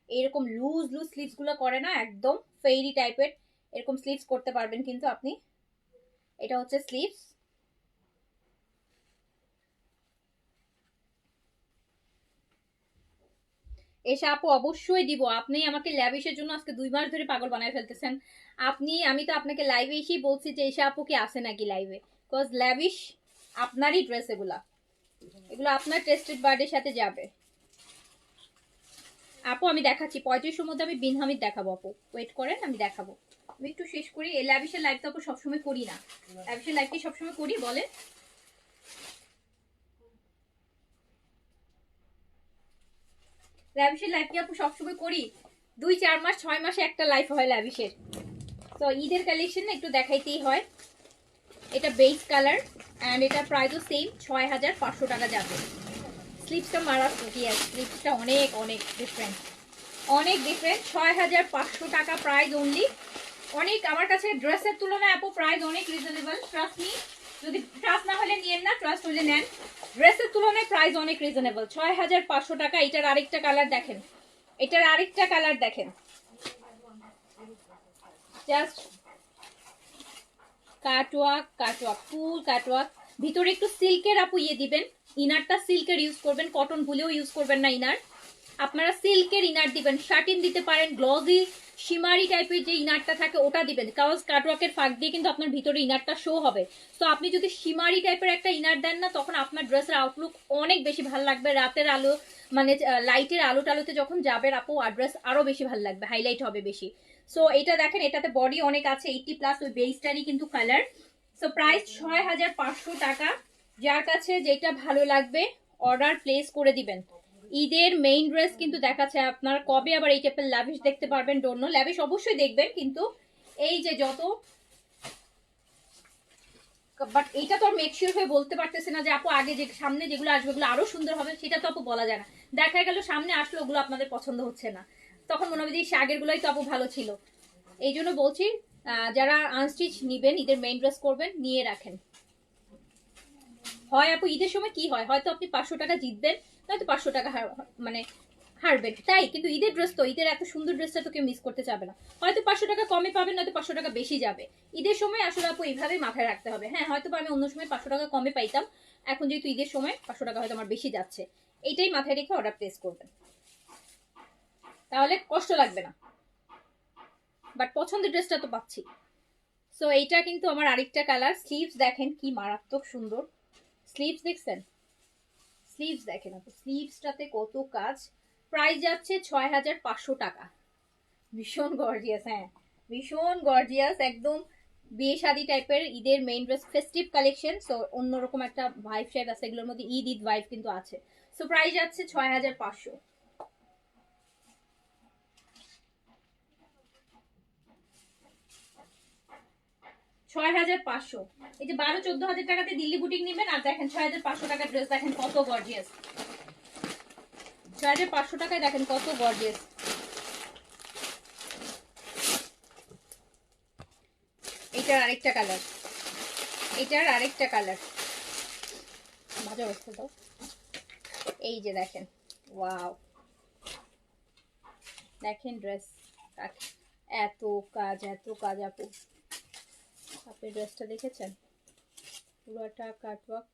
এরকম লুজ লুজ স্লিভস গুলো করে না, একদম ফেরি টাইপের এরকম স্লিভস করতে পারবেন কিন্তু আপনি। এটা হচ্ছে স্লিভস। এসে আপু অবশ্যই দিব, আপনি আমাকে ল্যাভিশের জন্য আজকে 2 মাস ধরে পাগল বানায় ফেলতেছেন। আমি তো আপনাকে লাইভে এসেই বলছি যে এসে আপু কি আসে নাকি লাইভে, বিকজ ল্যাভিশ আপনারই ড্রেস, এগুলো আপনার টেস্টেড বার্ডের সাথে যাবে। আপু আমি দেখাচ্ছি 35-এর মধ্যে আমি বিন হামিদ দেখাবো আপু, ওয়েট করেন আমি দেখাবো। আমি একটু শেষ করি, এই ল্যাভিশের লাইভ তো আপু সবসময় করি না, ল্যাভিশের লাইভ কি সবসময় করি বলে? ল্যাভিশের লাইভ কি আপু সবসময় করি? 2-4 মাস 6 মাসে একটা লাইভ হয় ল্যাভিশের। তো ঈদের কালেকশন না একটু দেখাইতেই হয়। এটা বেজ কালার অ্যান্ড এটা প্রাইসও সেম, 6500 টাকা যাবে। স্লিপসটা মারাত্মক, ইয়াস স্লিপসটা অনেক অনেক ডিফারেন্ট, অনেক ডিফারেন্ট। 6500 টাকা প্রাইস অনলি। অনেক আমার কাছে ড্রেসের তুলনায় আপু প্রাইস অনেক রিজনেবল, ট্রাস্ট মি। যদি ট্রাস্ট না হলে নিয়েন না, ট্রাস্ট হলে নেন। ড্রেসের তুলনায় প্রাইস অনেক রিজনেবল, 6500 টাকা। এটার আরেকটা কালার দেখেন, এটার আরেকটা কালার দেখেন, জাস্ট কাটওয়ার্ক, কাটওয়ার্ক ফুল কাটওয়ার্ক। ভিতরে একটু সিল্কের আপু ইয়ে দিবেন, ইনারটা সিল্কের ইউজ করবেন, কটন ভুলেও ইউজ করবেন না ইনার। আপনারা সিল্কের ইনার দিবেন, শার্টিন দিতে পারেন, গ্লজি শিমারি টাইপের যে ইনারটা থাকে ওটা দিবেন, কারণ কাটওয়ার্কের ফাঁক দিয়ে কিন্তু আপনার ভিতরে ইনারটা শো হবে। তো আপনি যদি শিমারি টাইপের একটা ইনার দেন না, তখন আপনার ড্রেসের আউটলুক অনেক বেশি ভালো লাগবে। রাতের আলো মানে লাইটের আলো টালোতে যখন যাবে আপু, আর ড্রেস আরো বেশি ভালো লাগবে, হাইলাইট হবে বেশি। সো এটা দেখেন, এটাতে বডি অনেক আছে, 80+, ওই বেসটারই কিন্তু কালার। সো প্রাইস 6500 টাকা। যার কাছে যেটা ভালো লাগবে অর্ডার প্লেস করে দিবেন। ঈদের মেইন ড্রেস কিন্তু দেখাচ্ছে, আপনার কবে আবার এই টাইপের ল্যাভিশ দেখতে পারবেন ডোন্ট নো। ল্যাভিশ অবশ্যই দেখবেন, কিন্তু এই যে যত, বাট এইটা তো আর মেকশিওর হয়ে বলতে পারতেছে না যে আপু আগে যে সামনে যেগুলো আসবে ওগুলো আরো সুন্দর হবে, সেটা তো আপু বলা যায় না। দেখা গেল সামনে আসলে ওগুলো আপনাদের পছন্দ হচ্ছে না, তখন মনে হবে যে আগের গুলোই তো আপু ভালো ছিল। এই জন্য বলছি যারা আনস্টিচ নিবেন, ঈদের মেইন ড্রেস করবেন, নিয়ে রাখেন। হয় আপু ঈদের সময় কি হয়, হয়তো আপনি 500 টাকা জিতবেন, নয়তো 500 টাকা মানে হারবেন, তাই কিন্তু ঈদের ড্রেস তো, ঈদের এত সুন্দর ড্রেসটা তো কেউ মিস করতে চাবে না। হয়তো 500 টাকা কমে পাবেন, নয়তো 500 টাকা বেশি যাবে। ঈদের সময় আসলে আপু এইভাবেই মাথায় রাখতে হবে। হ্যাঁ, হয়তো আমি অন্য সময় 500 টাকা কমে পাইতাম, এখন যেহেতু ঈদের সময় 500 টাকা হয়তো আমার বেশি যাচ্ছে, এইটাই মাথায় রেখে অর্ডার প্লেস করবেন, তাহলে কষ্ট লাগবে না। বাট পছন্দের ড্রেসটা তো পাচ্ছি। সো এইটা কিন্তু আমার আরেকটা কালার। স্লিভস দেখেন কি মারাত্মক সুন্দর স্লিভস, দেখছেন স্লিভস দেখেন আপু, স্লিভসটাতে কত কাজ। প্রাইস যাচ্ছে 6500 টাকা। ভীষণ গর্জিয়াস, হ্যাঁ ভীষণ গর্জিয়াস, একদম বিয়ে শাদী টাইপের ঈদের main dress, festive collection. So অন্যরকম একটা ভাইব শেপ আছে এগুলোর মধ্যে, ঈদ ঈদ ভাইব কিন্তু আছে। সো প্রাইস যাচ্ছে 6500। 6500। এই যে 12-14 হাজার টাকাতে দিল্লি বুটিক নেবেন, আর দেখেন 6500 টাকার ড্রেস দেখেন কত গর্জিয়াস। 6500 টাকায় দেখেন কত গর্জিয়াস। এটার আরেকটা কালার, এটার আরেকটা কালার, মজা অবস্থা তো। এই যে দেখেন, ওয়াও দেখেন ড্রেস, এত কাজ এত কাজ আপু। আপনি ড্রেসটা দেখেছেন পুরোটা cutwork.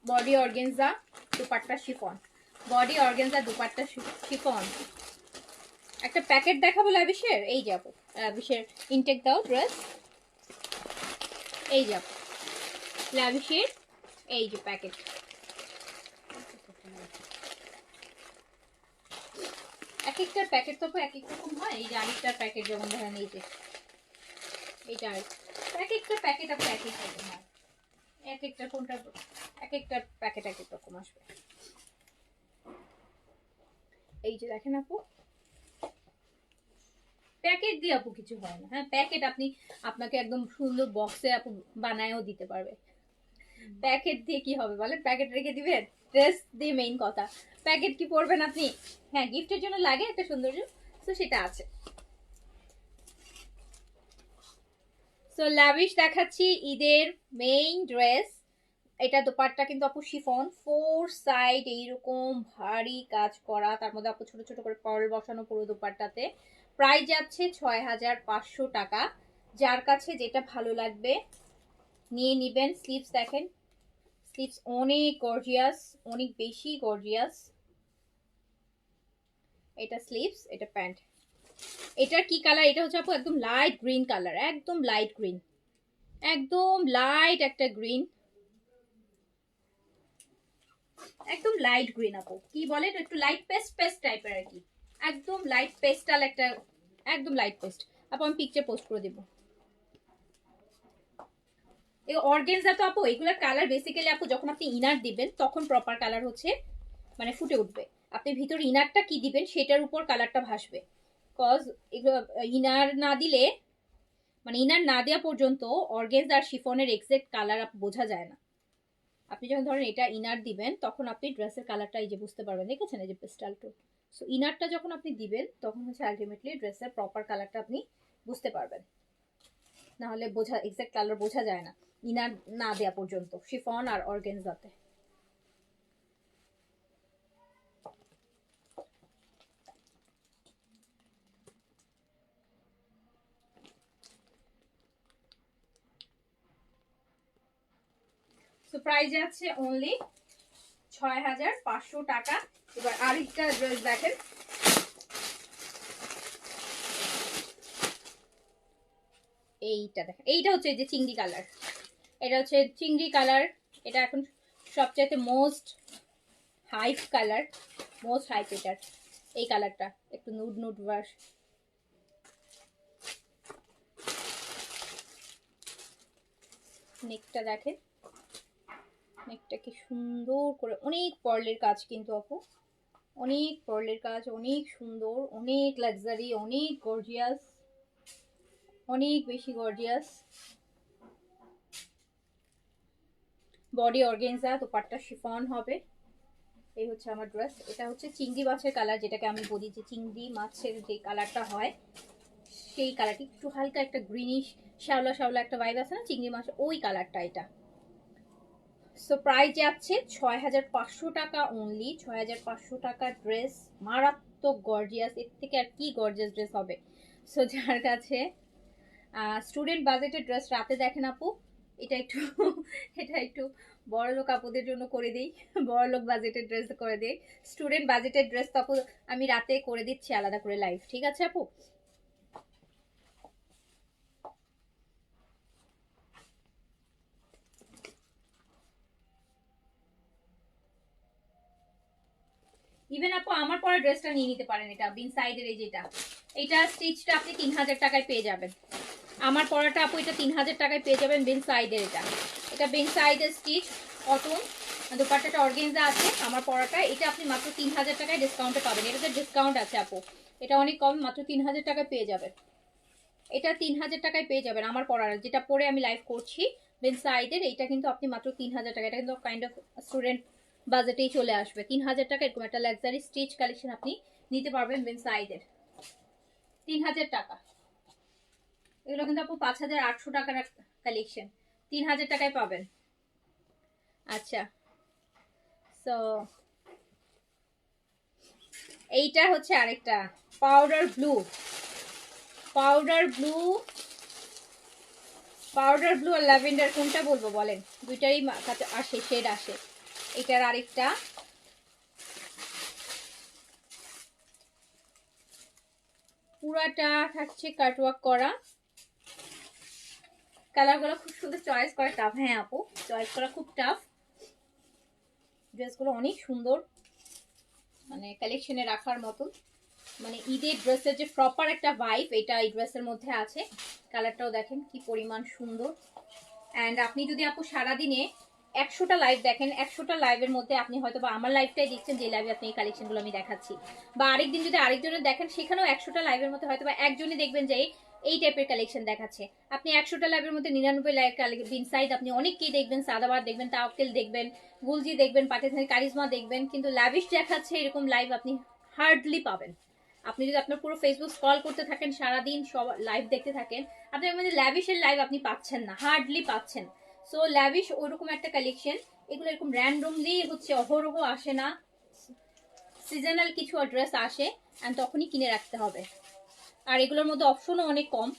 Body organza, dupatta chiffon, body organza dupatta chiffon. একটা প্যাকেট দেখাবো লাভিশের, এই যাবো লাভিশের ইনটেক দাও ড্রেস, এই যাবো লাভিশের এই যে প্যাকেট। এক একটার প্যাকেট তো এক এক রকম হয়। এই যে আরেকটার প্যাকেট যেমন ধরেন এই যে এইটা, এক একটা প্যাকেট আপু এক এক রকম হয়, এক একটা কোনটা এক একটা প্যাকেট এক এক রকম আসবে। এই যে দেখেন আপু, প্যাকেট দিয়ে আপু কিছু হয় না। হ্যাঁ প্যাকেট আপনি আপনাকে একদম সুন্দর বক্সে আপু বানায়ও দিতে পারবে। প্যাকেট দিয়ে কি হবে বলেন, প্যাকেট রেখে দিবেন, ড্রেস দিয়ে মেইন কথা, প্যাকেট কি পরবেন আপনি? হ্যাঁ গিফটের জন্য লাগে একটা সৌন্দর্য, তো সেটা আছে। সো লাভিশ দেখাচ্ছি ঈদের মেইন ড্রেস। এটা দোপাট্টা কিন্তু আপু শিফন, 4 সাইড এইরকম ভারী কাজ করা, তার মধ্যে আপু ছোট ছোট করে পার্ল বসানো পুরো দোপাট্টাতে। প্রাইস যাচ্ছে 6500 টাকা। যার কাছে যেটা ভালো লাগবে নিয়ে নিবেন। স্লিভস দেখেন, স্লিভস অনেক গর্জিয়াস, অনেক বেশি গর্জিয়াস। এটা স্লিভস, এটা প্যান্ট। এটার কি কালার, এটা হচ্ছে আপু একদম লাইট গ্রিন কালার, একদম লাইট গ্রিন, একদম লাইট একটা গ্রিন, একদম লাইট গ্রিন আপু কি বলেন, একটু লাইট পেস্ট পেস্ট টাইপের আর কি, একদম লাইট পেস্টাল একটা, একদম লাইট পেস্ট। আপু আমি পিকচার পোস্ট করে দেবো। এই অর্গেনজা তো আপু এগুলোর কালার বেসিক্যালি আপু যখন আপনি ইনার দিবেন তখন প্রপার কালার হচ্ছে মানে ফুটে উঠবে। আপনি ভিতরে ইনারটা কি দিবেন সেটার উপর কালারটা ভাসবে। কজ এগুলো ইনার না দিলে, মানে ইনার না দেওয়া পর্যন্ত অর্গেনজা আর শিফনের এক্সাক্ট কালার বোঝা যায় না। আপনি যখন ধরেন এটা ইনার দিবেন তখন আপনি ড্রেসের কালারটা এই যে বুঝতে পারবেন, দেখেছেন এই যে পেস্টাল টো। সো ইনারটা যখন আপনি দিবেন তখন হচ্ছে আলটিমেটলি ড্রেসের প্রপার কালারটা আপনি বুঝতে পারবেন, না হলে বোঝা এক্সাক্ট কালার বোঝা যায় না ইনার না দেওয়া পর্যন্ত শিফন আর অর্গানজাতে। সো প্রাইস আছে অনলি 6500 টাকা। এবার আরেকটা ড্রেস দেখেন, এইটা দেখেন, এইটা হচ্ছে এই যে চিংড়ি কালার, এটা হচ্ছে চিংড়ি কালার। এটা এখন সবচাইতে most hype colour, most hype এটার এই কালারটা, একটু নুড নুড ভার্স। নেকটা দেখেন, নেকটা কি সুন্দর করে, অনেক পার্লের কাজ কিন্তু আপু, অনেক পার্লের কাজ, অনেক সুন্দর, অনেক লাক্সারি, অনেক গর্জিয়াস, অনেক বেশি gorgeous. Body organza, dupatta chiffon হবে। এই হচ্ছে আমার ড্রেস। এটা হচ্ছে চিংড়ি মাছের কালার, যেটাকে আমি বলি যে চিংড়ি মাছের যে কালারটা হয় সেই কালারটি, একটু হালকা একটা গ্রিনিশ শ্যাওলা শ্যাওলা একটা ভাইব আছে না চিংড়ি মাছ, ওই কালারটা এটা। সো প্রাইস যাচ্ছে 6500 টাকা অনলি। 6500 টাকার ড্রেস, মারাত্মক গর্জিয়াস, এর থেকে আর কি গর্জিয়াস ড্রেস হবে। সো যার কাছে স্টুডেন্ট বাজেটের ড্রেস রাতে দেখেন আপু, এটা একটু এটা একটু বড় লোক আপুদের জন্য করে দিই, বড় লোক বাজেটের ড্রেস করে দিই। স্টুডেন্ট বাজেটের ড্রেস তো আপু আমি রাতে করে দিচ্ছি আলাদা করে লাইভ, ঠিক আছে আপু? ইভেন আপু আমার পরা ড্রেসটা নিয়ে নিতে পারেন, এটা বিন সাইডের এই যেটা, এটা স্টিচটা আপনি 3000 টাকায় পেয়ে যাবেন। আমার পরাটা আপু এটা 3000 টাকায় পেয়ে যাবেন বিন সাইডের। এটা এটা বিন সাইডের স্টিচ কটন, দুপাট্টাটা অর্গানজা আছে। আমার পরাটা এটা আপনি মাত্র 3000 টাকায় ডিসকাউন্টে পাবেন। এটাতে ডিসকাউন্ট আছে আপু, এটা অনেক কম, মাত্র 3000 টাকায় পেয়ে যাবেন। এটা 3000 টাকায় পেয়ে যাবেন আমার পরার, যেটা পরে আমি লাইভ করছি বিন সাইডের। এটা কিন্তু আপনি মাত্র 3000 টাকা, এটা কিন্তু কাইন্ড অফ স্টুডেন্ট বাজেটেই চলে আসবে। 3000 টাকা এরকম একটা লাক্সারি স্টিচ কালেকশন আপনি নিতে পারবেন বিন সাইডের, 3000 টাকা। এগুলো কিন্তু আপু 5800 টাকার কালেকশন, 3000 টাকায় পাবেন। আচ্ছা, সো এইটা হচ্ছে আরেকটা powder blue, powder blue, powder blue আর ল্যাভেন্ডার কোনটা বলবো বলেন, দুইটারই আসে, শেড আসে। এটার আরেকটা পুরাটা থাকছে কাটওয়ার্ক করা, কালারগুলো খুব সুন্দর, চয়েস করা টাফ। হ্যাঁ আপু, চয়েস করা খুব টাফ। ড্রেসগুলো অনেক সুন্দর, মানে কালেকশনে রাখার মতন, মানে ঈদের ড্রেসের যে প্রপার একটা ভাইব এটা এই ড্রেসের মধ্যে আছে। কালারটাও দেখেন কি পরিমাণ সুন্দর। অ্যান্ড আপনি যদি আপু সারাদিনে 100টা লাইভ দেখেন, 100টা লাইভের মধ্যে আপনি হয়তো বা আমার লাইভটাই দেখছেন, যে লাইভে আপনি এই কালেকশনগুলো আমি দেখাচ্ছি, বা আরেকদিন যদি আরেকজনের দেখেন, সেখানেও 100টা লাইভের মধ্যে হয়তো বা একজনই দেখবেন যে এই টাইপের কালেকশন দেখাচ্ছে। আপনি 100টা লাইভের মধ্যে 99 লাইভ ইনসাইড আপনি অনেককেই দেখবেন, সাদাবার দেখবেন, তাওয়াক্কেল দেখবেন, গুলজি দেখবেন, পাকিস্তানি কারিজমা দেখবেন, কিন্তু লাভিশ দেখাচ্ছে এরকম লাইভ আপনি হার্ডলি পাবেন। আপনি যদি আপনার পুরো ফেসবুক স্ক্রল করতে থাকেন, সারাদিন সব লাইভ দেখতে থাকেন, আপনি মানে ল্যাভিশের লাইভ আপনি পাচ্ছেন না, হার্ডলি পাচ্ছেন। সো ল্যাভিশ ওইরকম একটা কালেকশন, এগুলো এরকম র্যান্ডমলি হচ্ছে অহরহ আসে না, সিজনাল কিছু ড্রেস আসে অ্যান্ড তখনই কিনে রাখতে হবে। আর এগুলোর মধ্যে অপশনও অনেক কম,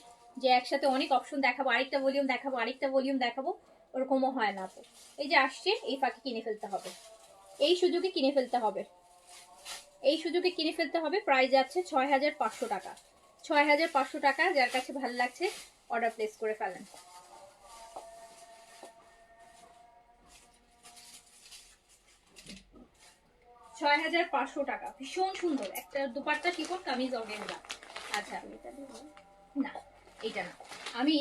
যে একসাথে অনেক অপশন দেখাবো, আরেকটা ভলিউম দেখাবো, আরেকটা ভলিউম দেখাবো, ওরকমও হয় না। তো এই যে আসছে, এই ফাঁকে কিনে ফেলতে হবে, এই সুযোগে কিনে ফেলতে হবে, এই সুযোগে কিনে ফেলতে হবে। প্রাইস যাচ্ছে 6500 টাকা, 6500 টাকা। যার কাছে ভালো লাগছে অর্ডার প্লেস করে ফেলেন। 6500 টাকা, ভীষণ সুন্দর একটা দুপাট্টা শিফন কামিজ অর্গানজা। আচ্ছা না, এইটা না, আমি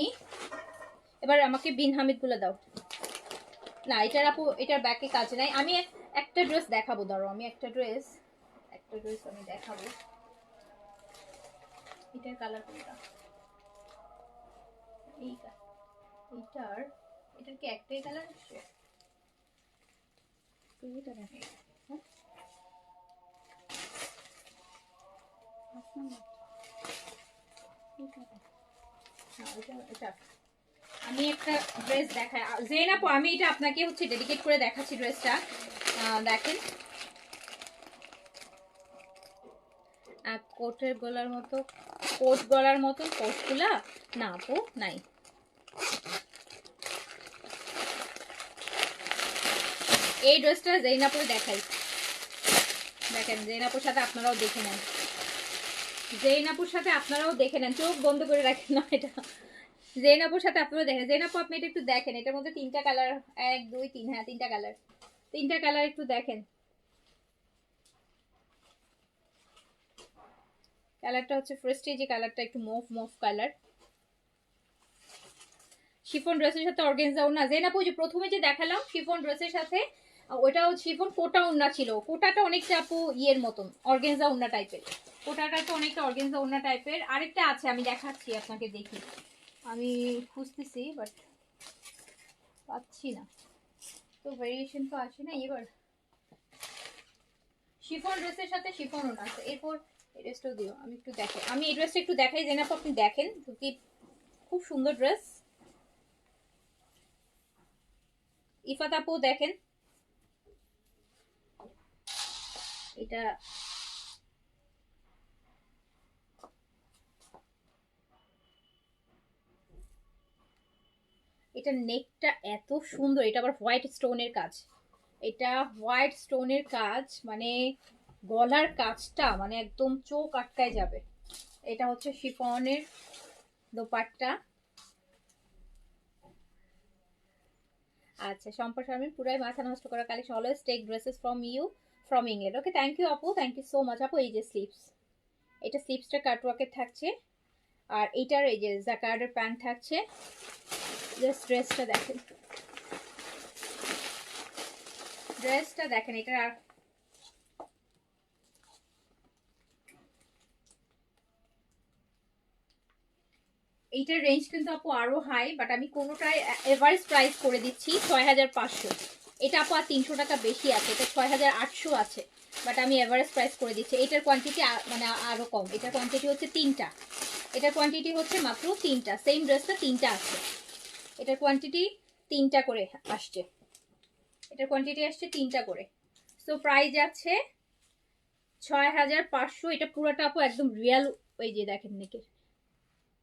এবার আমাকে বিন হামিদ গুলো দাও না, এটার আপু এটার ব্যাকে কাজ নাই। আমি একটা ড্রেস দেখাবো, ধরো আমি একটা ড্রেস আমি দেখাবো। এটার কালার কোনটা, এইটার এটার কি একটাই কালার আসছে, এটা দেখে আমি একটা ড্রেস দেখাই জেন আপু, আমি এটা আপনাকে হচ্ছে ডেডিকেট করে দেখাচ্ছি ড্রেসটা। দেখেন কোটের গলার মতো, কোট গলার মতো কোটগুলা না আপু নাই। এই ড্রেসটা জেনাপুর দেখাই, দেখেন জেনাপুর সাথে আপনারাও দেখে নেন, জেনাপুর সাথে আপনারাও দেখে নেন, চোখ বন্ধ করে রাখেন না, এটা জেনাপুর সাথে আপনারাও দেখেন। জেনাপু আপনি এটা একটু দেখেন, এটার মধ্যে তিনটা কালার, 1 2 3, হ্যাঁ তিনটা কালার, তিনটা কালার একটু দেখেন। কালারটা হচ্ছে প্রেস্টিজ কালারটা, একটু মুভ মুভ কালার, শিফন ড্রেসের সাথে অর্গানজা ওড়না। জেনাপু যে প্রথমে যে দেখালাম শিফন ড্রেসের সাথে, ওটাও শিফন কোটা ওড়না ছিল, কোটাটা অনেকটা আপু ইয়ের মতন অর্গানজা ওড়না টাইপের, কোটাটা তো অনেকটা অর্গানজা ওড়না টাইপের। আরেকটা আছে আমি দেখাচ্ছি আপনাকে, দেখি আমি খুঁজতেছি বাট পাচ্ছি না, তো ভেরিয়েশন তো আসে না এবার। শিফন ড্রেসের সাথে শিফন ওড়না আছে। এরপর এই ড্রেসটাও দিও, আমি একটু দেখাই, আমি এই ড্রেসটা একটু দেখাই জেনাপু, আপনি দেখেন, খুব সুন্দর ড্রেস। ইফাত আপু দেখেন এটা, এটা নেকটা এত সুন্দর, এটা আবার হোয়াইট স্টোনের কাজ, এটা হোয়াইট স্টোনের কাজ, মানে গলার কাজটা মানে একদম চোখ আটকায় যাবে। এটা হচ্ছে শিফনের দোপাট্টা। আচ্ছা, সম্পা শারমিন, পুরাই মাথা নষ্ট করা collection, always take dresses from you from England. Okay, thank you আপু, থ্যাংক ইউ সো মাচ আপু। এই যে স্লিভস, এটা স্লিভসটা কাটওয়ার্কের থাকছে, আর এইটার এই যে জ্যাকার্ডের প্যান্ট থাকছে। জাস্ট ড্রেসটা দেখেন, ড্রেসটা দেখেন, এটা এইটার রেঞ্জ কিন্তু আপু আরো হাই, বাট আমি কোনোটাই এভারেজ প্রাইস করে দিচ্ছি 6500। এটা আপু আর 300 টাকা বেশি আছে, এটা 6800 আছে, বাট আমি এভারেজ প্রাইস করে দিচ্ছি। এটার কোয়ান্টিটি মানে আরো কম, এটার কোয়ান্টিটি হচ্ছে 3টা, এটার কোয়ান্টিটি হচ্ছে মাত্র 3টা, সেম ড্রেসটা 3টা আছে, এটার কোয়ান্টিটি 3টা করে আসছে, এটার কোয়ান্টিটি আসছে 3টা করে। সো প্রাইস যাচ্ছে 6500। এটা পুরোটা আপু একদম রিয়েল, ওই যে দেখেন নেকের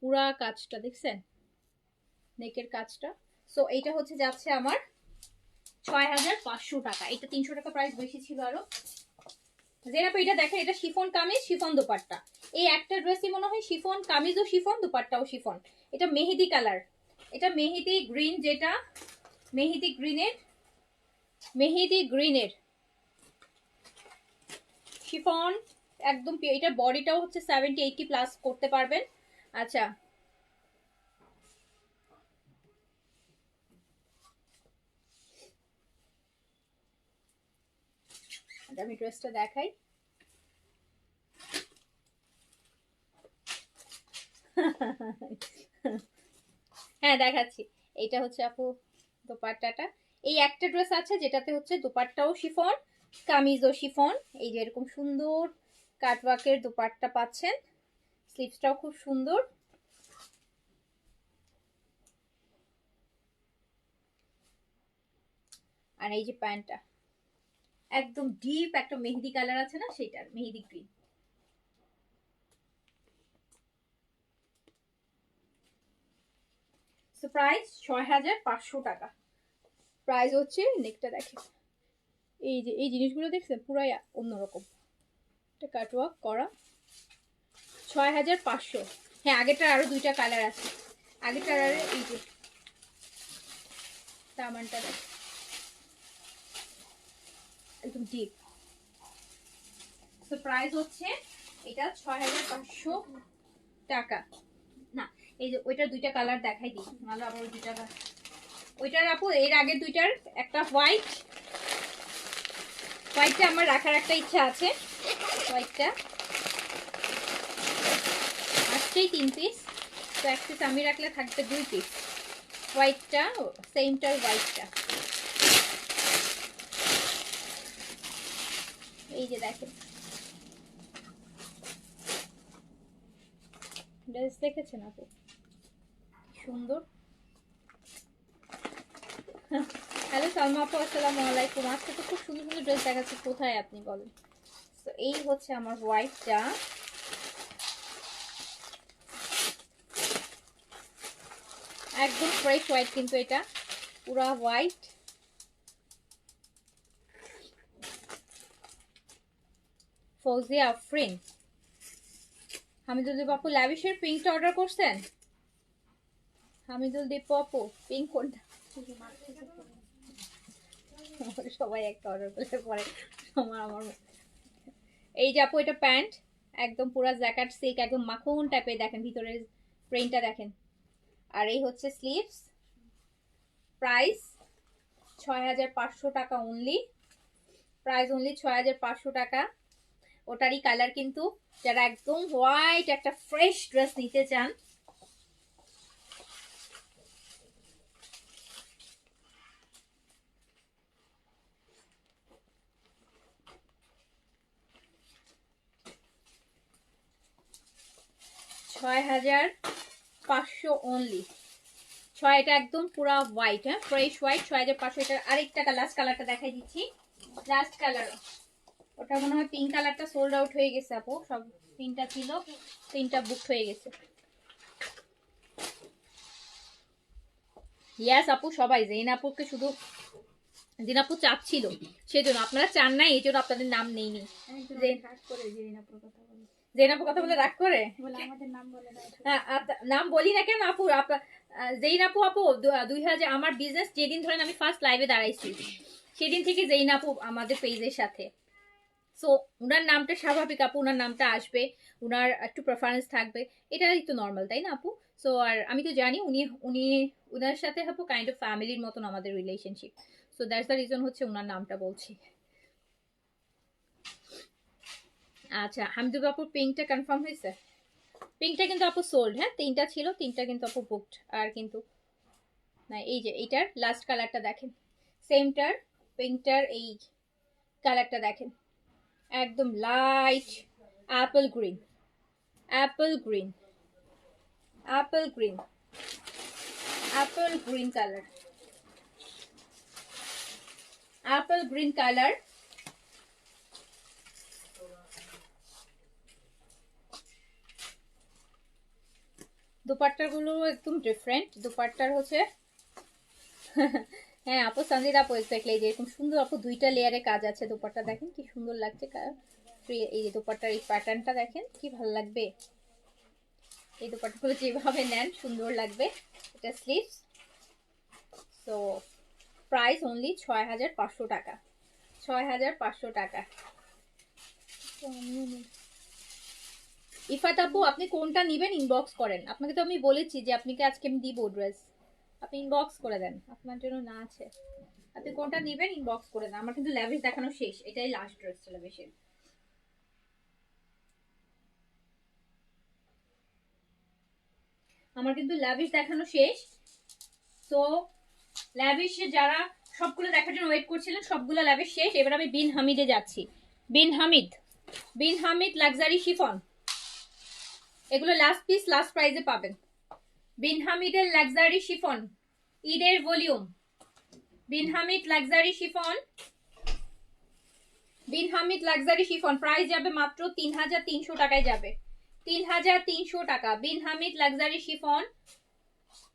পুরা কাজটা দেখছেন, নেকের কাজটা। সো এইটা হচ্ছে যাচ্ছে আমার 6500 টাকা, এটা 300 টাকা প্রাইস বেশি ছিল আরো। জেনাপা এটা দেখেন, এটা শিফন কামিজ, শিফন দোপাট্টা, এই একটা ড্রেসই মনে হয় শিফন কামিজও শিফন, দোপাট্টাও শিফন। এটা মেহেদি কালার, এটা মেহেদি গ্রিন, যেটা মেহেদি গ্রিনের, মেহেদি গ্রিনের শিফন একদম। এটা বডিটাও হচ্ছে 70-80 প্লাস করতে পারবেন। আচ্ছা, আমি ড্রেসটা দেখাই। হ্যাঁ দেখাচ্ছি, এইটা হচ্ছে আপু দোপাট্টাটা। এই একটা ড্রেস আছে যেটাতে হচ্ছে দোপাট্টাও শিফন, কামিজও শিফন, এই যে এরকম সুন্দর কাটওয়ার্কের দোপাট্টা পাচ্ছেন, স্লিভসটাও খুব সুন্দর। আর এই যে প্যান্টটা একদম ডিপ একটা মেহেদি কালার আছে না, সেটার মেহেদি গ্রিন। সো প্রাইস 6500 টাকা। প্রাইস হচ্ছে, নেকটা দেখেন, এই যে এই জিনিসগুলো দেখছেন পুরাই অন্যরকম, এটা কাটওয়ার্ক করা। 6500। হ্যাঁ, আগেরটার আরো 2টা কালার আছে, আগেরটার আর এই যে দামানটা একদম ডিপ। তো প্রাইস হচ্ছে এটা 6500 টাকা। না, এই যে ওইটার 2টা কালার দেখাই দিই, নাহলে আবার 2টা, ওইটার আপু এর আগে 2টার একটা হোয়াইট, হোয়াইটটা আমার রাখার একটা ইচ্ছা আছে, হোয়াইটটা আসছেই 3 পিস, তো 1 পিস আমি রাখলে থাকবে 2 পিস। হোয়াইটটা, সেমটার হোয়াইটটা, এই যে দেখেন ড্রেস দেখেছেন আপু, সুন্দর। হ্যালো সালমা আপু, আসসালামু আলাইকুম। আজকে তো খুব সুন্দর সুন্দর ড্রেস দেখাচ্ছে, কোথায় আপনি বলেন। তো এই হচ্ছে আমার হোয়াইটটা, একদম ফ্রেশ হোয়াইট, কিন্তু এটা পুরা হোয়াইট। ফৌজিয়া আফরিন, হামিদুল দীপ আপু ল্যাভিশের পিঙ্কটা অর্ডার করছেন? হামিদুল দীপ আপু পিঙ্ক কোনটা? সবাই একটা অর্ডার করলে পরে আমার এই যে আপু এটা প্যান্ট, একদম পুরা জ্যাকেট সিল্ক, একদম মাখন টাইপের, দেখেন ভিতরের প্রিন্টটা দেখেন। আর এই হচ্ছে স্লিভস। প্রাইস 6500 টাকা অনলি, প্রাইস অনলি 6500 টাকা। ওটারই কালার কিন্তু, যারা একদম হোয়াইট একটা ফ্রেশ ড্রেস নিতে চান, $6500 অনলি, এটা একদম পুরা হোয়াইট, হ্যাঁ ফ্রেশ হোয়াইট, 6500। এটার আরেকটা লাস্ট কালারটা দেখাই দিচ্ছি, লাস্ট কালার। ওটা মনে হয় পিঙ্ক কালারটা সোল্ড আউট হয়ে গেছে আপু, সব 3টা ছিল, 3টা বুকড হয়ে গেছে। ইয়াস আপু, সবাই জেন আপুকে শুধু জেন আপু চাচ্ছিল, সেজন্য আপনারা চান না, এই জন্য আপনাদের নাম নেইনি। জেন আপু কথা বলে রাগ করে, নাম বলি না কেন আপু। জেইন আপু 2000 আমার বিজনেস যেদিন ধরেন আমি ফার্স্ট লাইভে দাঁড়াইছি, সেদিন থেকে জেইন আপু আমাদের পেজের সাথে। সো উনার নামটা স্বাভাবিক আপু, উনার নামটা আসবে, উনার একটু প্রেফারেন্স থাকবে, এটাই তো নর্মাল, তাই না আপু? সো আর আমি তো জানি উনার সাথে আপু কাইন্ড অফ ফ্যামিলির মতন আমাদের relationship. So that's the reason হচ্ছে উনার নামটা বলছি। আচ্ছা, হামদুব আপুর পিঙ্কটা কনফার্ম হয়েছে? পিঙ্কটা কিন্তু আপু সোল্ড, হ্যাঁ 3টা ছিল, 3টা কিন্তু আপু বুকড। আর কিন্তু না, এই যে এইটার লাস্ট কালারটা দেখেন, সেমটার পিঙ্কটার এই কালারটা দেখেন, একদম light apple green, apple green, apple green, apple green colour, apple green colour. দুপাট্টার গুলো একদম ডিফারেন্ট, দুপাট্টার হচ্ছে হ্যাঁ আপু সঞ্জিত আপু এক্স্যাক্টলি, যেরকম সুন্দর আপু 2টা লেয়ারে কাজ আছে, দুপাট্টা দেখেন কি সুন্দর লাগছে। এই দুপাট্টার এই প্যাটার্নটা দেখেন কি ভালো লাগবে, এই দুপাট্টাগুলো যেভাবে নেন সুন্দর লাগবে। এটা স্লিভস। সো প্রাইস অনলি 6500 টাকা, 6500 টাকা। ইফাত আপু আপনি কোনটা নিবেন ইনবক্স করেন, আপনাকে তো আমি বলেছি যে আপনাকে আজকে আমি দিব ড্রেস, আপনি ইনবক্স করে দেন, আপনার জন্য না আছে। আপনি কোনটা নিবেন ইনবক্স করে দেন। আমার কিন্তু ল্যাভিশ দেখানো শেষ, এটাই লাস্ট ড্রেস ছিল বেশি। আমার কিন্তু ল্যাভিশ দেখানো শেষ। তো ল্যাভিশ যারা সবগুলো দেখার জন্য ওয়েট করছিলেন, সবগুলো ল্যাভিশ শেষ। এবার আমি বিন হামিদে যাচ্ছি। বিন হামিদ, বিন হামিদ লাক্সারি শিফন, এগুলো লাস্ট পিস লাস্ট প্রাইজে পাবেন। বিন হামিদের লাক্সারি শিফন, ঈদের volume, Bin Hamid luxury chiffon, Bin Hamid luxury chiffon price যাবে মাত্র 3300 টাকায় যাবে, 3300 টাকা। Bin Hamid luxury chiffon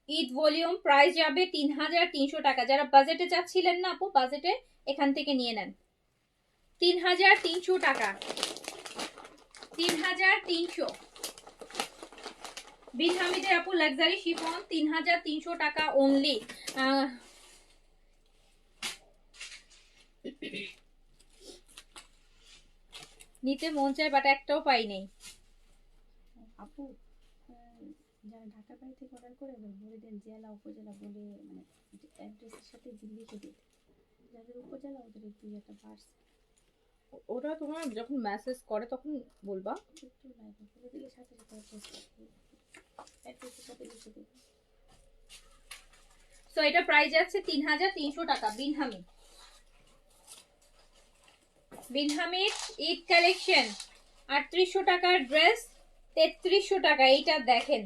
Eid volume price যাবে 3300 টাকা। যারা বাজেটে চাচ্ছিলেন না আপু, বাজেটে এখান থেকে নিয়ে নেন, 3300 টাকা, 3300। বিন হামিদের আপু লাক্সারি শিফন 3300 টাকা অনলি। নিতে মন চায় বাট একটাও পাই নেই আপু। যারা ঢাকা বাড়ি থেকে অর্ডার করে বলে দেন জেলা উপজেলা বলে, মানে অ্যাড্রেসের সাথে লিখে দিন, যাদের উপজেলা ওদের 2-1টা পার্স। ওরা তোমার যখন মেসেজ করে তখন বলবা, একটু লাইভে বলে দিলে সাথে সাথে অ্যাড্রেসের সাথে লিখে দিন। সো এটা প্রাইস যাচ্ছে 3300 টাকা। বিন হামিদ, বিন হামিদ ঈদ কালেকশন 3800 টাকার ড্রেস 3300 টাকা। এইটা দেখেন,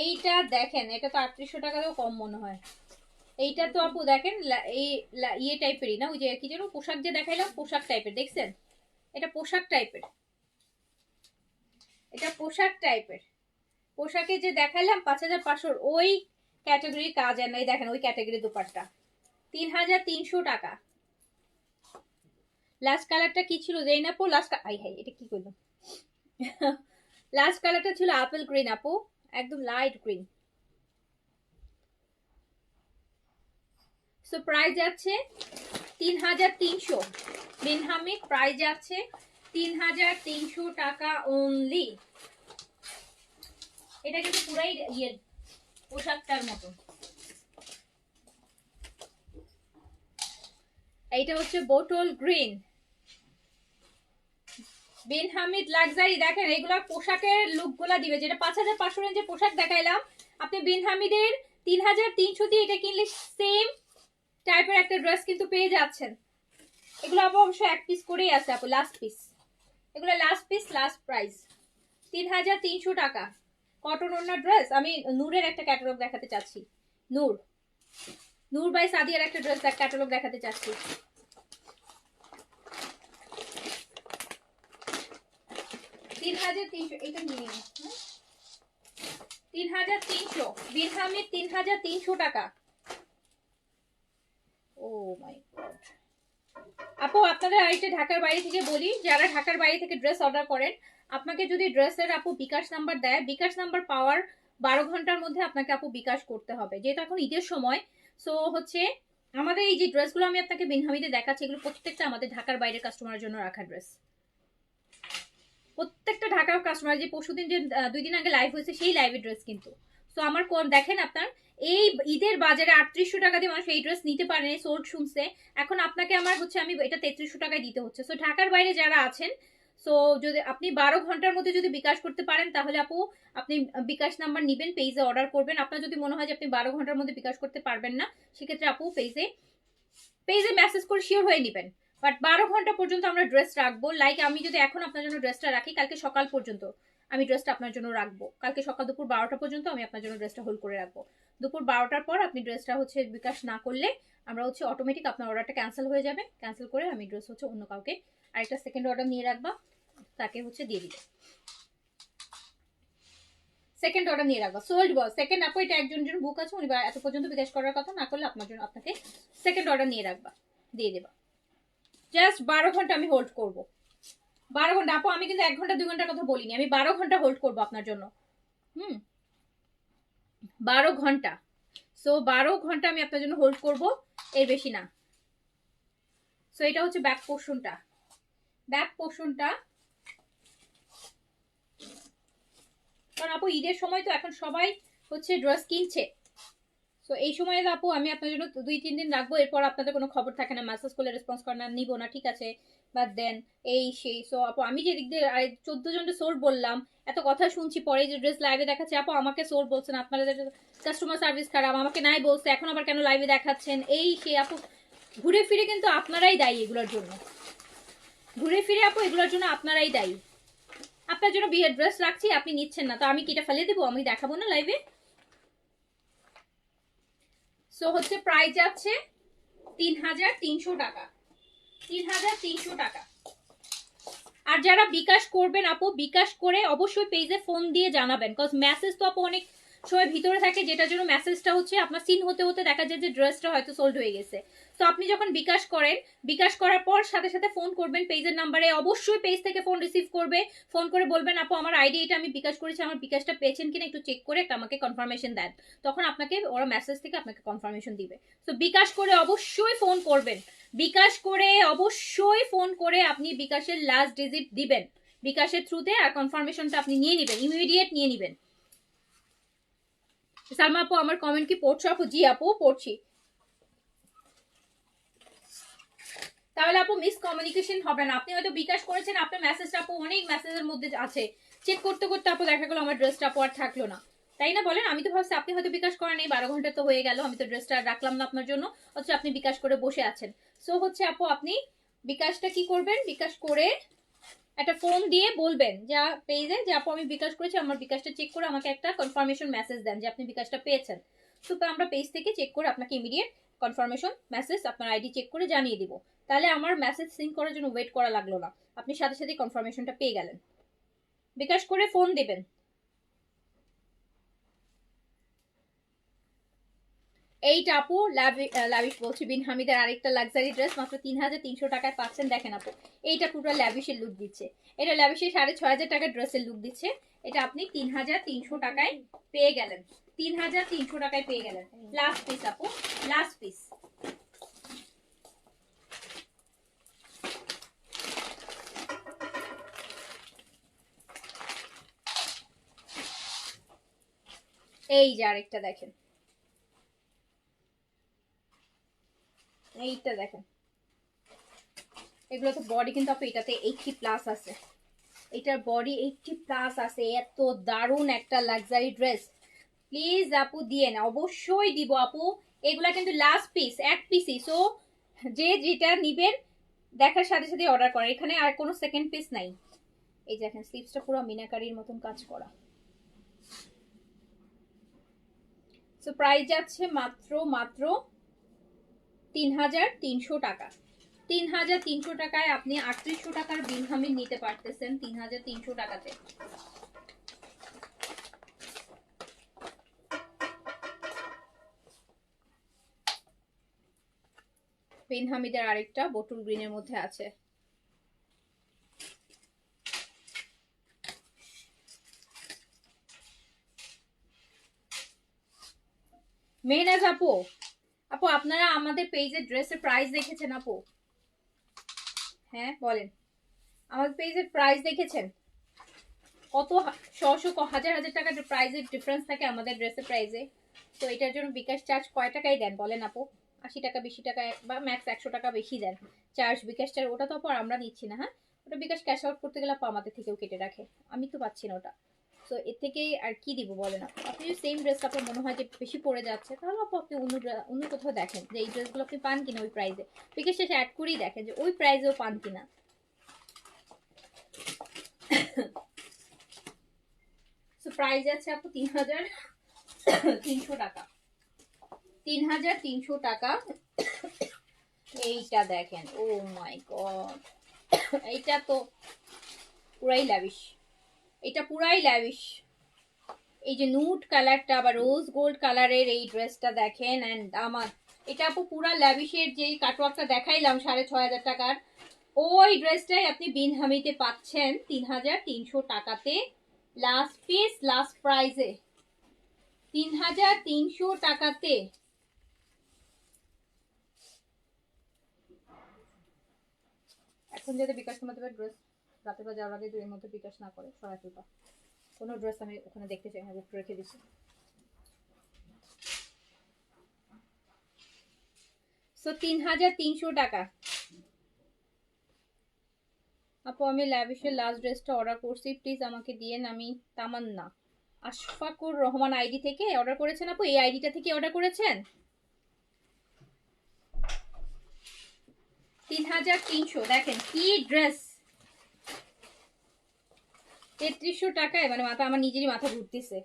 এইটা দেখেন, এটা তো 3800 টাকাতেও কম মনে হয়। এইটা তো আপু দেখেন এই ইয়ে টাইপেরই না, ওই যে কি যেন পোশাক যে দেখাইলাম, পোশাক টাইপের, দেখছেন? এটা পোশাক টাইপের, এটা পোশাক টাইপের। পোশাকে যে দেখাইলাম 5500 ওই ক্যাটাগরির কাজ, আর নাই দেখেন ওই ক্যাটাগরি দুপাট্টা 3300 টাকা। লাস্ট কালারটা কি ছিল জেইন আপু? লাস্ট আই হাই এটা কি করলাম লাস্ট কালারটা ছিল আপেল গ্রিন আপু, একদম লাইট গ্রিন। সো প্রাইস যাচ্ছে 3300। বিন হামিদ প্রাইস যাচ্ছে 3300 টাকা অনলি। এটা কিন্তু পুরাই ইয়ে পোশাকটার মতো। এইটা হচ্ছে বোটল গ্রিন, বিন হামিদ লাক্সারি। দেখেন এগুলা পোশাকের লুকগুলা দিবে, যেটা 5500 রেঞ্জে পোশাক দেখাইলাম, আপনি বিন হামিদের 3300 দিয়ে এটা কিনলে সেম টাইপের একটা ড্রেস কিন্তু পেয়ে যাচ্ছেন। এগুলো আপু অবশ্য এক পিস করেই আছে আপু, লাস্ট পিস, এগুলো লাস্ট পিস লাস্ট প্রাইস 3300 টাকা। কটন ওড়না ড্রেস। আমি নূরের একটা ক্যাটালগ দেখাতে চাচ্ছি, নূর নূর বাই সাদিয়ার একটা ড্রেস ক্যাটালগ দেখাতে চাচ্ছি। 3300, এটা নিয়ে 3300 বিরহামের 3300 টাকা। ও মাই গড আপু, আপনাদের আরেকটা ঢাকার বাইরে থেকে বলি, যারা ঢাকার বাইরে থেকে ড্রেস অর্ডার করেন, আপনাকে যদি ড্রেসের আপু বিকাশ নাম্বার দেয়, বিকাশ নাম্বার পাওয়ার 12 ঘন্টার মধ্যে আপনাকে আপু বিকাশ করতে হবে, যেহেতু এখন ঈদের সময়। সো হচ্ছে আমাদের এই যে ড্রেসগুলো আমি আপনাকে বিনহামিতে দেখাচ্ছি, এগুলো প্রত্যেকটা আমাদের ঢাকার বাইরের কাস্টমারের জন্য রাখা ড্রেস। প্রত্যেকটা ঢাকার কাস্টমার, যে পরশুদিন যে 2 দিন আগে লাইভ হয়েছে সেই লাইভের ড্রেস কিন্তু। সো আমার দেখেন আপনার এই ঈদের বাজারে 3800 টাকা দিয়ে মানুষ এই ড্রেস নিতে পারে, সোল্ড শুনছে। এখন আপনাকে আমার হচ্ছে আমি এটা 3300 টাকায় দিতে হচ্ছে। সো ঢাকার বাইরে যারা আছেন, সো যদি আপনি 12 ঘন্টার মধ্যে যদি বিকাশ করতে পারেন, তাহলে আপু আপনি বিকাশ নাম্বার নিবেন, পেজে অর্ডার করবেন। আপনার যদি মনে হয় যে আপনি 12 ঘন্টার মধ্যে বিকাশ করতে পারবেন না, সেক্ষেত্রে আপু পেজে মেসেজ করে শিওর হয়ে নেবেন। বাট 12 ঘন্টা পর্যন্ত আমরা ড্রেস রাখবো। লাইক আমি যদি এখন আপনার জন্য ড্রেসটা রাখি, কালকে সকাল পর্যন্ত আমি ড্রেসটা আপনার জন্য রাখবো। কালকে সকাল দুপুর 12টা পর্যন্ত আমি আপনার জন্য ড্রেসটা হোল্ড করে রাখবো। দুপুর 12টার পর আপনি ড্রেসটা হচ্ছে বিকাশ না করলে আমরা হচ্ছে অটোমেটিক আপনার অর্ডারটা ক্যান্সেল হয়ে যাবে। ক্যান্সেল করে আমি ড্রেস হচ্ছে অন্য কাউকে আরেকটা সেকেন্ড অর্ডার নিয়ে রাখবা, তাকে হচ্ছে দিয়ে দিবে। সেকেন্ড অর্ডার নিয়ে রাখবা, সোল্ড বল সেকেন্ড আপু, এটা একজন বুক আছে, উনি এত পর্যন্ত বিকাশ করার কথা না করলে আপনার জন্য আপনাকে সেকেন্ড অর্ডার নিয়ে রাখবা, দিয়ে দেবা। জাস্ট 12 ঘন্টা আমি হোল্ড করব। 12 ঘন্টা আপু, আমি কিন্তু 1 ঘন্টা 2 ঘন্টার কথা বলিনি, আমি 12 ঘন্টা হোল্ড করব আপনার জন্য। 12 ঘন্টা। সো 12 ঘন্টা আমি আপনার জন্য হোল্ড করব, এর বেশি না। সো এটা হচ্ছে ব্যাক পোর্শনটা। কারণ আপু ঈদের সময় তো এখন সবাই হচ্ছে ড্রেস কিনছে। সো এই সময় আপু আমি আপনার জন্য 2-3 দিন রাখবো, এরপর আপনাদের কোনো খবর থাকে না, মেসেজ করলে রেসপন্স করে না, নিবো না, ঠিক আছে, বাদ দেন এই সেই। সো আপু আমি যে দিক দিয়ে 14 জনকে সোর বললাম, এত কথা শুনছি, পরে যে ড্রেস লাইভে দেখাচ্ছে, আপু আমাকে সোর বলছেন, আপনাদের কাস্টমার সার্ভিস খারাপ, আমাকে নাই বলছে, এখন আবার কেন লাইভে দেখাচ্ছেন, এই সেই। আপু ঘুরে ফিরে কিন্তু আপনারাই দায়ী এগুলোর জন্য, ঘুরে ফিরে আপু এগুলোর জন্য আপনারাই দায়ী। আপনার জন্য বিয়ের ড্রেস রাখছি, আপনি নিচ্ছেন না, তো আমি কিটা ফেলে দেবো? আমি দেখাবো না লাইভে? সো হচ্ছে প্রাইস যাচ্ছে 3300 টাকা, 3300 টাকা। আর যারা বিকাশ করবেন আপু, বিকাশ করে অবশ্যই পেজে ফোন দিয়ে জানাবেন, কজ মেসেজ তো আপু অনেক সময় ভিতরে থাকে, যেটার জন্য মেসেজটা হচ্ছে আপনার সিন হতে হতে দেখা যায় যে ড্রেসটা হয়তো সোল্ড হয়ে গেছে। তো আপনি যখন বিকাশ করেন, বিকাশ করার পর সাথে সাথে ফোন করবেন পেজের নাম্বারে, অবশ্যই পেজ থেকে ফোন রিসিভ করবে। ফোন করে বলবেন আপু আমার আইডি এটা, আমি বিকাশ করেছি, আমার বিকাশটা পেয়েছেন কিনা একটু চেক করে একটা আমাকে কনফার্মেশন দেন। তখন আপনাকে ওরা মেসেজ থেকে আপনাকে কনফার্মেশন দিবে। তো বিকাশ করে অবশ্যই ফোন করবেন, বিকাশ করে অবশ্যই ফোন করে আপনি বিকাশের লাস্ট ডিজিট দিবেন বিকাশের থ্রুতে, আর কনফার্মেশনটা আপনি নিয়ে নেবেন, ইমিডিয়েট নিয়ে নেবেন। সালমা আপু আমার কমেন্ট কি পড়ছো আপু? জি আপু পড়ছি। তাহলে আপু মিস কমিউনিকেশন হবে না। আপনি হয়তো বিকাশ করেছেন, আপনার মেসেজটা আপু অনেক মেসেজের মধ্যে আছে, চেক করতে করতে আপু দেখা গেলো আমার ড্রেসটা আপু আর থাকলো না, তাই না বলেন? আমি তো ভাবছি আপনি হয়তো বিকাশ করেন, এই 12 ঘন্টা তো হয়ে গেল, আমি তো ড্রেসটা রাখলাম না আপনার জন্য, অথচ আপনি বিকাশ করে বসে আছেন। সো হচ্ছে আপু আপনি বিকাশটা কি করবেন, বিকাশ করে একটা ফোন দিয়ে বলবেন যা পেজে যে আপু আমি বিকাশ করেছি, আমার বিকাশটা চেক করে আমাকে একটা কনফার্মেশন মেসেজ দেন যে আপনি বিকাশটা পেয়েছেন। তো আমরা পেজ থেকে চেক করে আপনাকে ইমিডিয়েট কনফার্মেশন মেসেজ আপনার আইডি চেক করে জানিয়ে দিব। তাহলে আমার মেসেজ সিন করার জন্য ওয়েট করা লাগলো না, আপনি সাথে সাথে কনফার্মেশনটা পেয়ে গেলেন। বিকাশ করে ফোন দেবেন। এইটা আপু লাভিশ বলছি, বিন হামিদের আরেকটা লাক্সারি ড্রেস মাত্র 3300 টাকায় পাচ্ছেন। দেখেন আপু এইটা পুরো ল্যাভিশের লুক দিচ্ছে, এটা ল্যাভিশের 6500 টাকার ড্রেসের লুক দিচ্ছে, এটা আপনি 3300 টাকায় পেয়ে গেলেন, 3300 টাকায় পেয়ে গেলেন। লাস্ট পিস আপু, লাস্ট পিস। এই যে আরেকটা দেখেন, এইটা দেখেন, এগুলো তো বডি কিন্তু আপু এটাতে 80+ আছে, এটার বডি 80+ আছে। এত দারুণ একটা লাক্সারি ড্রেস, প্লিজ আপু দিয়ে না, অবশ্যই দিব আপু। এগুলা কিন্তু লাস্ট পিস, এক পিসই। সো যে যেটা নিবেন দেখার সাথে সাথে অর্ডার করেন, এখানে আর কোনো সেকেন্ড পিস নাই। এই দেখেন স্লিভসটা পুরো মিনাকারির মতন কাজ করা, সো প্রাইস যাচ্ছে মাত্র মাত্র 3,300 টাকা। 3,300 টাকায় আপনি 3800 টাকার বিনহামিন নিতে পারতেছেন 3,300 টাকাতে। বিনহামিদের আরেকটা বোটল গ্রিনের মধ্যে আছে। মেহনাজ আপু, আপু আপনারা আমাদের পেজের ড্রেসের প্রাইস দেখেছেন আপু? হ্যাঁ বলেন, আমাদের পেজের প্রাইস দেখেছেন? কত শশো হাজার হাজার টাকার প্রাইসের ডিফারেন্স থাকে আমাদের ড্রেসের প্রাইসে। তো এটার জন্য বিকাশ চার্জ কয় টাকাই দেন বলেন আপু? 80 টাকা, বেশি টাকা, বা ম্যাক্স 100 টাকা বেশি দেন চার্জ, বিকাশ চার্জ। ওটা তো আর আমরা নিচ্ছি না। হ্যাঁ, ওটা বিকাশ ক্যাশ আউট করতে গেলে আপু আমাদের থেকেও কেটে রাখে, আমি তো পাচ্ছি না ওটা। তো এর থেকে আর কি দিব বলেন আপু? আপনি যদি সেম ড্রেসটা আপনার মনে হয় যে বেশি পড়ে যাচ্ছে, তাহলে আপু আপনি অন্য কোথাও দেখেন যে এই ড্রেসগুলো আপনি পান কিনা ওই প্রাইসে। বিকাশ শেষে অ্যাড করেই দেখেন যে ওই প্রাইসেও পান কিনা। প্রাইস আছে আপু 3,300 টাকা। 3,300 টাকা। এইটা দেখেন, ও মাই গড, এইটা তো পুরাই ল্যাভিশ, এটা পুরাই ল্যাভিশ। এই যে নুট কালারটা বা রোজ গোল্ড কালারের এই ড্রেসটা দেখেন, এন্ড আমার এটা আপু পুরা ল্যাভিশের যে কাটওয়ার্কটা দেখাইলাম 6,500 টাকার, ওই ড্রেসটাই আপনি বিনহামিতে পাচ্ছেন 3,300 টাকাতে। লাস্ট পিস, লাস্ট প্রাইজে 3,300 টাকাতে। এখন যদি বিকাশ তোমাদের ড্রেস রাতের বেলা যাওয়ার আগে এর মধ্যে বিকাশ না করে সরাই ফেলবা। কোনো ড্রেস আমি ওখানে দেখতে চাই না, বুক রেখে দিছি। সো 3,300 টাকা। আপু আমি ল্যাভিশের লাস্ট ড্রেসটা অর্ডার করছি, প্লিজ আমাকে দিয়েন। আমি তামান্না আশফাকুর রহমান আইডি থেকে অর্ডার করেছেন আপু, এই আইডিটা থেকে অর্ডার করেছেন। 3,300 দেখেন কি ড্রেস, 3,300 টাকায় মানে মাথা, আমার নিজেরই মাথা ঘুরতেছে।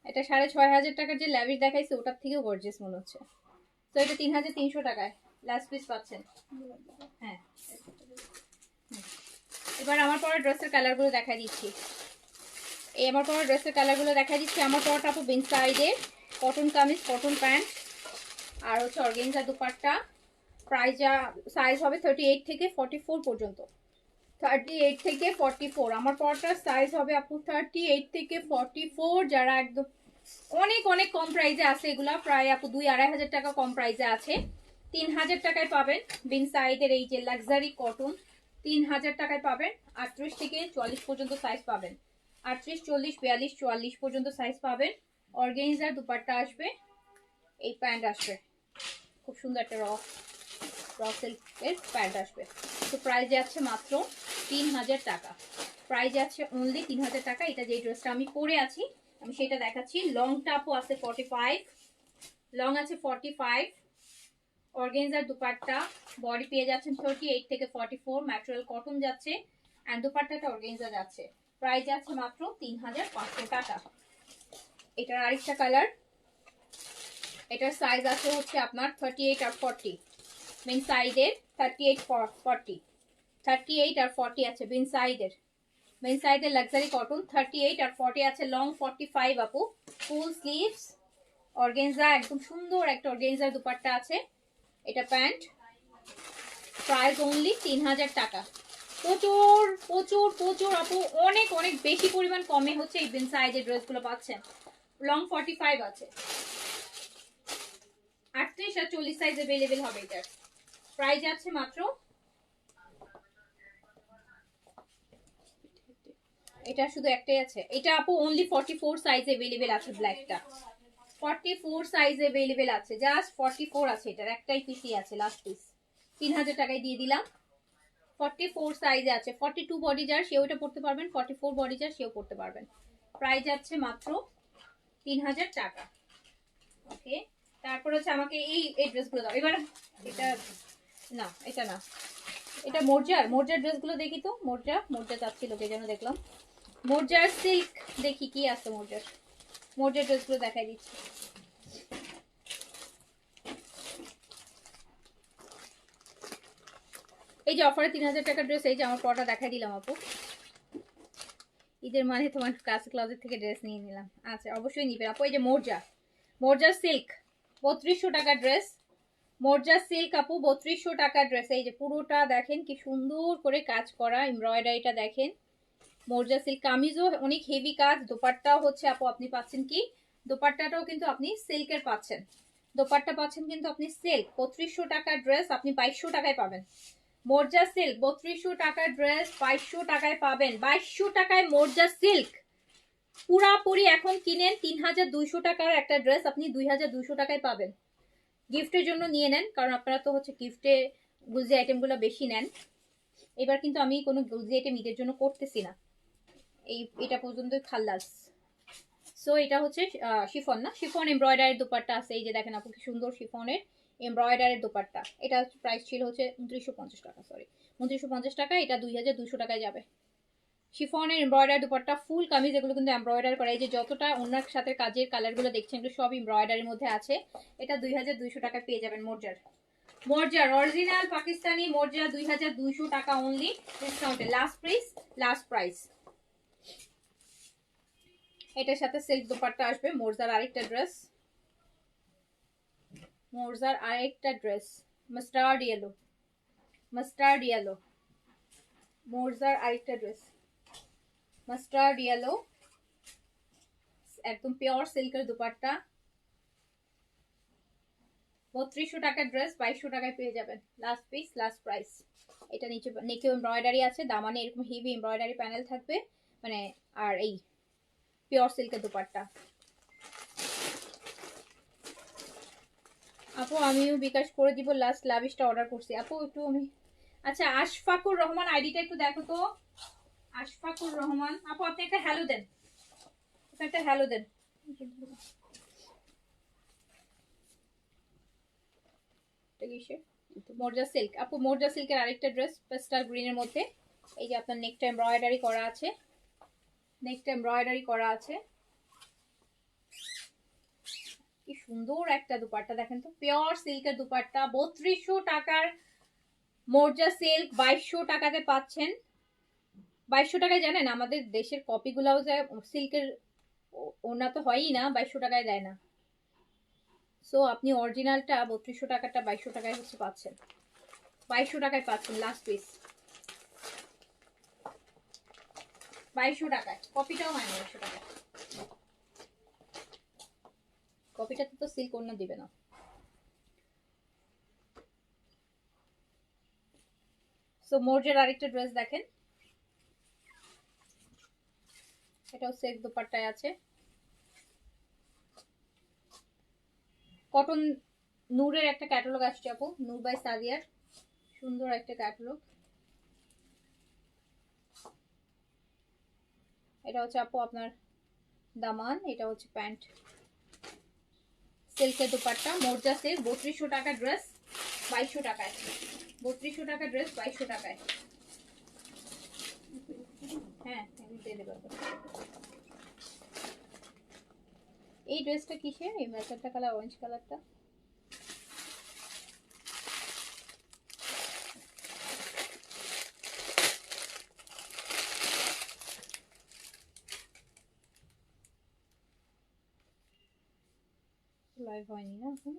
এটা 6,500 টাকার যে ল্যাভিশ দেখাইছে ওটার থেকেও গর্জিয়াস মনে হচ্ছে। তো এটা 3,300 টাকায় লাস্ট পিস পাচ্ছেন। হ্যাঁ, এবার আমার পরা ড্রেসের কালারগুলো দেখাই দিচ্ছি। এই আমার পরা ড্রেসের কালারগুলো দেখাই দিচ্ছি। আমার পরাটা আপু বিন সাইডে, কটন কামিজ, কটন প্যান্ট, আর হচ্ছে অর্গানজা দুপাট্টা। সাইজ হবে 38 থেকে 44 পর্যন্ত। 38 থেকে 44 আমার পরাটার সাইজ হবে আপু 38 থেকে 44। যারা একদম অনেক অনেক কম প্রাইসে আছে, এগুলা প্রায় আপু 2-2,500 টাকা কম প্রাইসে আছে। 3,000 টাকায় পাবেন বিন সাইডের এই যে লাক্সারি কটন, 3,000 টাকায় পাবেন। 38 থেকে 44 পর্যন্ত সাইজ পাবেন, 38, 40, 42, 44 পর্যন্ত সাইজ পাবেন। অর্গানজার দুপাট্টা আসবে, এই প্যান্ট আসবে, খুব সুন্দর একটা র সিল্কের প্যান্ট আসবে। তো প্রাইস যাচ্ছে মাত্র 3,000 টাকা। প্রাইস যাচ্ছে অনলি 3,000 টাকা। এটা যে ড্রেসটা আমি পরে আছি আমি সেটা দেখাচ্ছি। লংটা আপু আছে 45, লং আছে 45। অর্গানজার দুপাট্টা, বডি পেয়ে যাচ্ছেন 38 থেকে 44, ম্যাটেরিয়াল কটন যাচ্ছে, এন্ড দুপাট্টাটা অর্গানজা যাচ্ছে। প্রাইস যাচ্ছে মাত্র 3,500 টাকা। এটার আরেকটা কালার, এটার সাইজ আছে হচ্ছে আপনার 38 আর 40। মেন সাইডের 38, 40, 38 আর 40 আছে মেন সাইডের। মেন সাইডের লাক্সারি কটন 38 আর 40 আছে। লং 45 আপু, ফুল স্লিভস, অর্গানজা, একদম সুন্দর একটা অর্গানজার দুপাট্টা আছে। এটা প্যান্ট। প্রাইস অনলি 3,000 টাকা। প্রচুর প্রচুর প্রচুর আপু, অনেক অনেক বেশি পরিমাণ কমে হচ্ছে এই বিন সাইজের ড্রেসগুলো পাচ্ছেন। লং 45 আছে, 38 আর 40 সাইজ अवेलेबल হবে। এটার প্রাইস আছে মাত্র, এটা শুধু একটাই আছে। এটা আপু অনলি 44 সাইজ अवेलेबल আছে। ব্ল্যাকটা 44 সাইজ अवेलेबल আছে, জাস্ট 44 আছে। এটার একটাই পিসই আছে, লাস্ট পিস। 3,000 টাকায় দিয়ে দিলাম। 44 সাইজে আছে। 42 বডি যার সেও এটা পড়তে পারবেন, 44 বডি যার সেও পড়তে পারবেন। প্রাইস আছে মাত্র 3,000 টাকা। ওকে, তারপর হচ্ছে আমাকে এই ড্রেসগুলো দাও এবার। এটা না, এটা না, এটা মোর্জার ড্রেসগুলো দেখি তো। মোর্জা চাচ্ছিল কে যেন, দেখলাম মোর্জার সিল্ক। দেখি কি আছে মোর্জার ড্রেসগুলো দেখাই দিচ্ছি। এই যে অফারে 3000 টাকার ড্রেস, এই যে আমার পরটা দেখাই দিলাম আপু। ঈদের মানে তোমার ক্লাসিক ক্লজেট থেকে ড্রেস নিয়ে নিলাম। আচ্ছা অবশ্যই নিবেন আপু। এই যে মোর্জা, মোর্জা সিল্ক 3200 টাকার ড্রেস, মোর্জা সিল্ক আপু 3200 টাকার ড্রেস। এই যে পুরোটা দেখেন কি সুন্দর করে কাজ করা, এমব্রয়ডারিটা দেখেন। মোর্জা সিল্ক, কামিজও অনেক হেভি কাজ, দোপাট্টাও হচ্ছে আপু আপনি পাচ্ছেন কি, দোপাট্টাটাও কিন্তু আপনি সিল্কের পাচ্ছেন, দোপাট্টা পাচ্ছেন কিন্তু আপনি সিল্ক। 3200 টাকার ড্রেস আপনি 2200 টাকায় পাবেন। মোর্জা সিল্ক 3200 টাকার ড্রেস 2200 টাকায় পাবেন। 2200 টাকায় মোর্জা সিল্ক পুরাপুরি এখন কিনেন 3200 টাকার একটা ড্রেস আপনি 2200 টাকায় পাবেন। গিফটের জন্য নিয়ে নেন, কারণ আপনারা তো হচ্ছে গিফটে গুজি আইটেমগুলো বেশি নেন। এবার কিন্তু আমি কোনো গুজি আইটেম ঈদের জন্য করতেছি না, এটা পর্যন্তই খাল্লাস। সো এটা হচ্ছে শিফন, না শিফন এমব্রয়ডারির দোপাট্টা আছে। এই যে দেখেন আপু কি সুন্দর শিফনের এমব্রয়ডারির দোপাট্টা। এটা প্রাইস ছিল হচ্ছে 2950 টাকা, সরি 2950 টাকা, এটা 2200 টাকায় যাবে। শিফনের এমব্রয়ডারি দোপাট্টা, ফুল কামিজ, এগুলো কিন্তু এমব্রয়ডারি করা। এই যে যতটা ওনার সাথে কাজের কালারগুলো দেখছেন এগুলো সব এমব্রয়ডারির মধ্যে আছে। এটা 2200 টাকায় পেয়ে যাবেন। মোর্জার, মোর্জার অরিজিনাল পাকিস্তানি মোর্জা 2200 টাকা অনলি ডিসকাউন্টে। Last price, last price. এটার সাথে সিল্ক দোপাট্টা আসবে। মোর্জার আরেকটা ড্রেস, মোর্জার আরেকটা dress mustard yellow, mustard yellow, মোর্জার আরেকটা ড্রেস মাস্টার্ড ইয়েলো, একদম পিওর সিল্কের দোপাট্টা। 3200 টাকার ড্রেস 2200 টাকায় পেয়ে যাবেন। Last piece, last price. এটা নিচে নেকে এমব্রয়ডারি আছে, দামানে এরকম হেভি এমব্রয়ডারি প্যানেল থাকবে, মানে আর এই পিওর সিল্কের দোপাট্টা। আপু আমিও বিকাশ করে দিব, লাস্ট লাভিশটা অর্ডার করছি আপু একটু আমি। আচ্ছা আশফাকুর রহমান আইডিটা একটু দেখো তো, আশফাকুর রহমান আপু আপনি একটা হ্যালো দেন, একটা হ্যালো দেন। মোর্জা সিল্ক আপু, মোর্জা সিল্কের আরেকটা ড্রেস পেস্টাল গ্রিনের মধ্যে। এই যে আপনার নেকটা এমব্রয়ডারি করা আছে, নেকটা এমব্রয়ডারি করা আছে। কি সুন্দর একটা দুপাট্টা দেখেন তো, পিওর সিল্কের দুপাট্টা। 3200 টাকার মোর্জা সিল্ক 2200 টাকাতে পাচ্ছেন। 2200 টাকায় জানেন আমাদের দেশের কপিগুলাও যায় সিল্কের ওনা তো হয়ই না, 2200 টাকায় দেয় না। সো আপনি অরিজিনালটা 3200 টাকাটা 2200 টাকায় হচ্ছে পাচ্ছেন, 2200 টাকায় পাচ্ছেন। লাস্ট পিস 2200 টাকায়, কপিটাও হয় না 2200 টাকায়। কপিটাতে তো সিল্ক ওনা দিবে না। সো মোর্জের আরেকটা ড্রেস দেখেন, এটাও সেক দোপাট্টায় আছে। কটন নূরের একটা ক্যাটালগ আসছে আপু, নূর বাই সাদিয়ার, সুন্দর একটা ক্যাটালগ। এটা হচ্ছে আপু আপনার দামান, এটা হচ্ছে প্যান্ট, সিল্কের দোপাট্টা। মোর্জা সিল্ক 3200 টাকা ড্রেস 2200 টাকায়, 3200 টাকা ড্রেস 2200 টাকায়। হ্যাঁ আমি দিয়ে দেবো। এই ড্রেসটা কিসের, এই ম্যাচারটা কালার, অরেঞ্জ কালারটা? লাইভ হয়নি না এখন।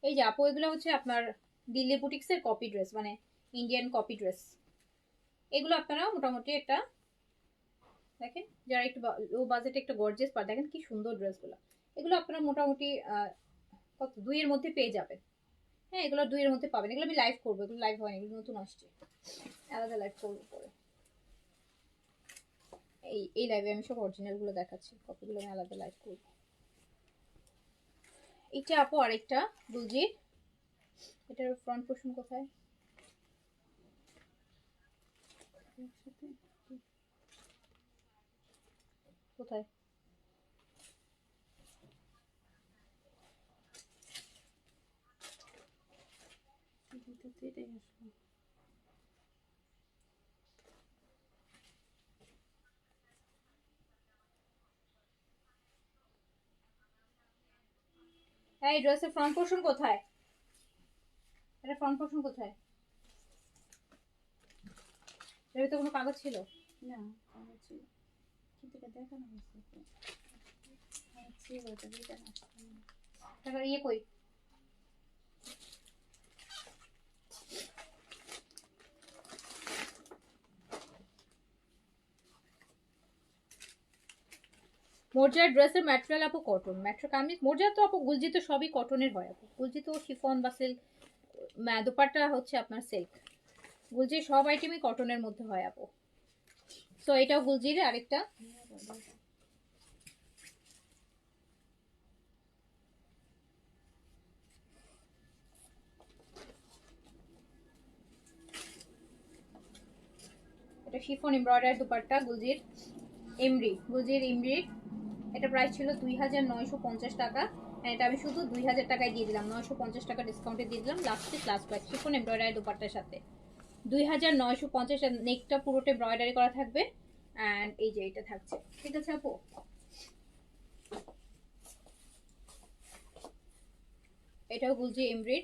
এই যে আপু এগুলো হচ্ছে আপনার দিল্লি বুটিক্সের কপি ড্রেস, মানে ইন্ডিয়ান কপি ড্রেস। এগুলো আপনারা মোটামুটি একটা দেখেন, যারা একটু লো বাজেটে একটা গর্জিয়াস পার, দেখেন কি সুন্দর ড্রেসগুলো। এগুলো আপনারা মোটামুটি কত 2 এর মধ্যে পেয়ে যাবেন। হ্যাঁ এগুলো 2 এর মধ্যে পাবেন। এগুলো আমি লাইভ করবো, এগুলো লাইভ হয়নি, এগুলো নতুন আসছে, আলাদা লাইভ করবো পরে। এই লাইভে আমি সব অরিজিনাল গুলো দেখাচ্ছি, কপিগুলো আমি আলাদা লাইভ করবো। এটা আপু আরেকটা বুঝি, এটার ফ্রন্ট পোর্শন কোথায়? কোথায়? এই ড্রেসের ফ্রন্ট পোর্শন কোথায়? এটা ফর্ম পোর্শন কোথায়? এর ভিতরে কোনো কাগজ ছিল? না, কাগজ ছিল কিন্তু এটা দেখানো হয়েছে তো। ছিল ওটা রিটার্ন আসছে না। টাকা ইয়ে কই? মোর্জার ড্রেসের ম্যাটেরিয়াল আপু কটন, ম্যাট্রো কামিজ মোর্জা তো আপু গুলজি তো সবই কটনের হয় আপু। গুলজি তো শিফন বা সিল্ক, দোপাট্টা হচ্ছে আপনার সিল্ক। গুলজির সব আইটেমই কটনের মধ্যে হয় আপু। সো এটাও গুলজির আরেকটা। এটা শিফন এমব্রয়ডারি দোপাট্টা গুলজির ইমরি। এটা প্রাইস ছিল 2950 টাকা। এটা আমি শুধু 2000 টাকায় দিয়ে দিলাম, 950 টাকা ডিসকাউন্টে দিয়ে দিলাম। লাস্টে ক্লাস প্রাইস শিফন এমব্রয়ডারি দোপাট্টার সাথে 2950। নেকটা পুরোটা এমব্রয়ডারি করা থাকবে অ্যান্ড এই যে এটা থাকছে। ঠিক আছে আপু, এটাও গুলজি এমব্রয়ডারি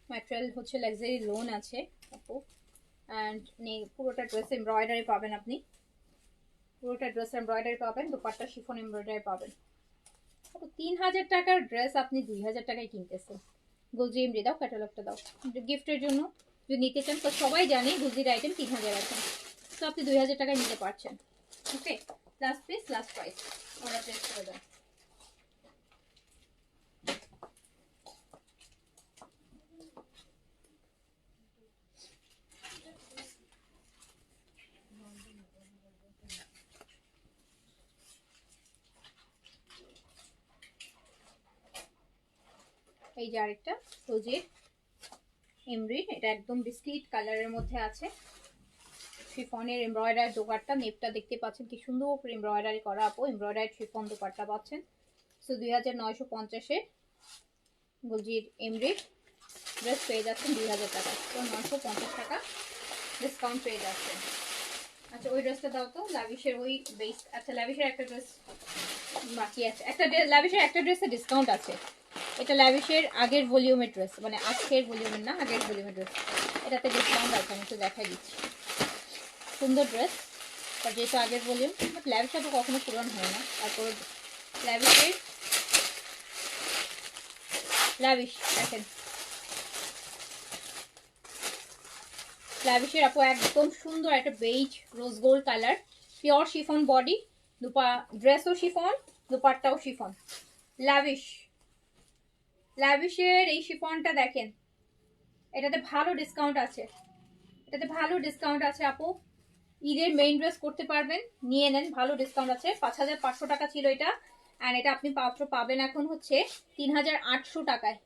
ম্যাটেরিয়াল হচ্ছে লাক্সারি লোন আছে আপু। অ্যান্ড পুরোটা ড্রেস এমব্রয়ডারি পাবেন আপনি, পুরোটা ড্রেস এমব্রয়ডারি পাবেন, দোপাট্টা শিফন এমব্রয়ডারি পাবেন। 3000 টাকার ড্রেস আপনি 2000 টাকায় কিনতেছেন। গুলজি এমরি দাও, ক্যাটালগটা দাও গিফটের জন্য যদি নিতে চান। তো সবাই জানে গুলজির আইটেম 3000 আছে, তো আপনি 2000 টাকায় নিতে পারছেন। Okay, last piece last price order place করে দেন। এই যে আরেকটা গুলজির এমরি, এটা একদম বিস্কিট কালারের মধ্যে আছে। শিফনের এমব্রয়ডারি দোপাট্টা, নেপটা দেখতে পাচ্ছেন কি সুন্দর করে এমব্রয়ডারি করা আপু। এমব্রয়ডারি শিফন দোপাট্টা পাচ্ছেন। সো 2950-এ গুলজির এমরি ড্রেস পেয়ে যাচ্ছেন 2000 টাকা। তো 950 টাকা ডিসকাউন্ট পেয়ে যাচ্ছেন। আচ্ছা ওই ড্রেসটা দাও তো, লাভিশের ওই বেস। আচ্ছা লাভিশের একটা ড্রেস বাকি আছে, একটা লাভিশের একটা ড্রেসে ডিসকাউন্ট আছে। এটা লাভিশের আগের ভলিউমের ড্রেস, মানে আজকের ভলিউমের না, আগের ভলিউমের ড্রেস। এটাতে ডিসকাউন্ট আছে, আমি একটু দেখাই দিচ্ছি। সুন্দর ড্রেস, বাট যেহেতু আগের ভলিউম, বাট ল্যাভিশটা তো কখনো পুরান হয় না। তারপর লাভিশ দেখেন, লাভিশের আপু একদম সুন্দর একটা beige rose gold colour, pure chiffon body, ড্রেসও শিফন, দুপাট্টাও শিফন। লাভিশের এই শিফনটা দেখেন, এটাতে ভালো ডিসকাউন্ট আছে, এটাতে ভালো ডিসকাউন্ট আছে আপু। ঈদের মেইন ড্রেস করতে পারবেন, নিয়ে নেন, ভালো ডিসকাউন্ট আছে। 5500 টাকা ছিল এটা, অ্যান্ড এটা আপনি মাত্র পাবেন এখন হচ্ছে 3800 টাকায়।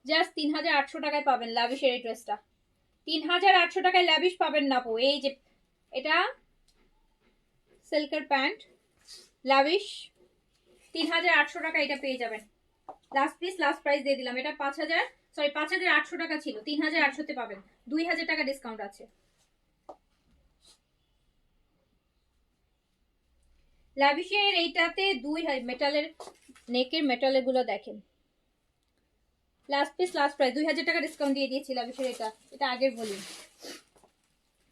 জাস্ট 3800 টাকায় পাবেন লাভিশের এই ড্রেসটা। 3800 টাকায় লাভিশ পাবেন না আপু। এই যে এটা সিল্কের প্যান্ট, লাভিশ 3800 টাকা এটা পেয়ে যাবেন। লাস্ট পিস লাস্ট প্রাইস দিয়ে দিলাম। এটা 5800 টাকা ছিল, 3800 তে পাবেন, 2000 টাকা ডিসকাউন্ট আছে। লাভিশের এইটাতে মেটালের নেকের মেটালের গুলো দেখেন। লাস্ট পিস লাস্ট প্রাইস, 2000 টাকা ডিসকাউন্ট দিয়ে দিয়েছি লাভিশের। এটা আগের ভলিউম,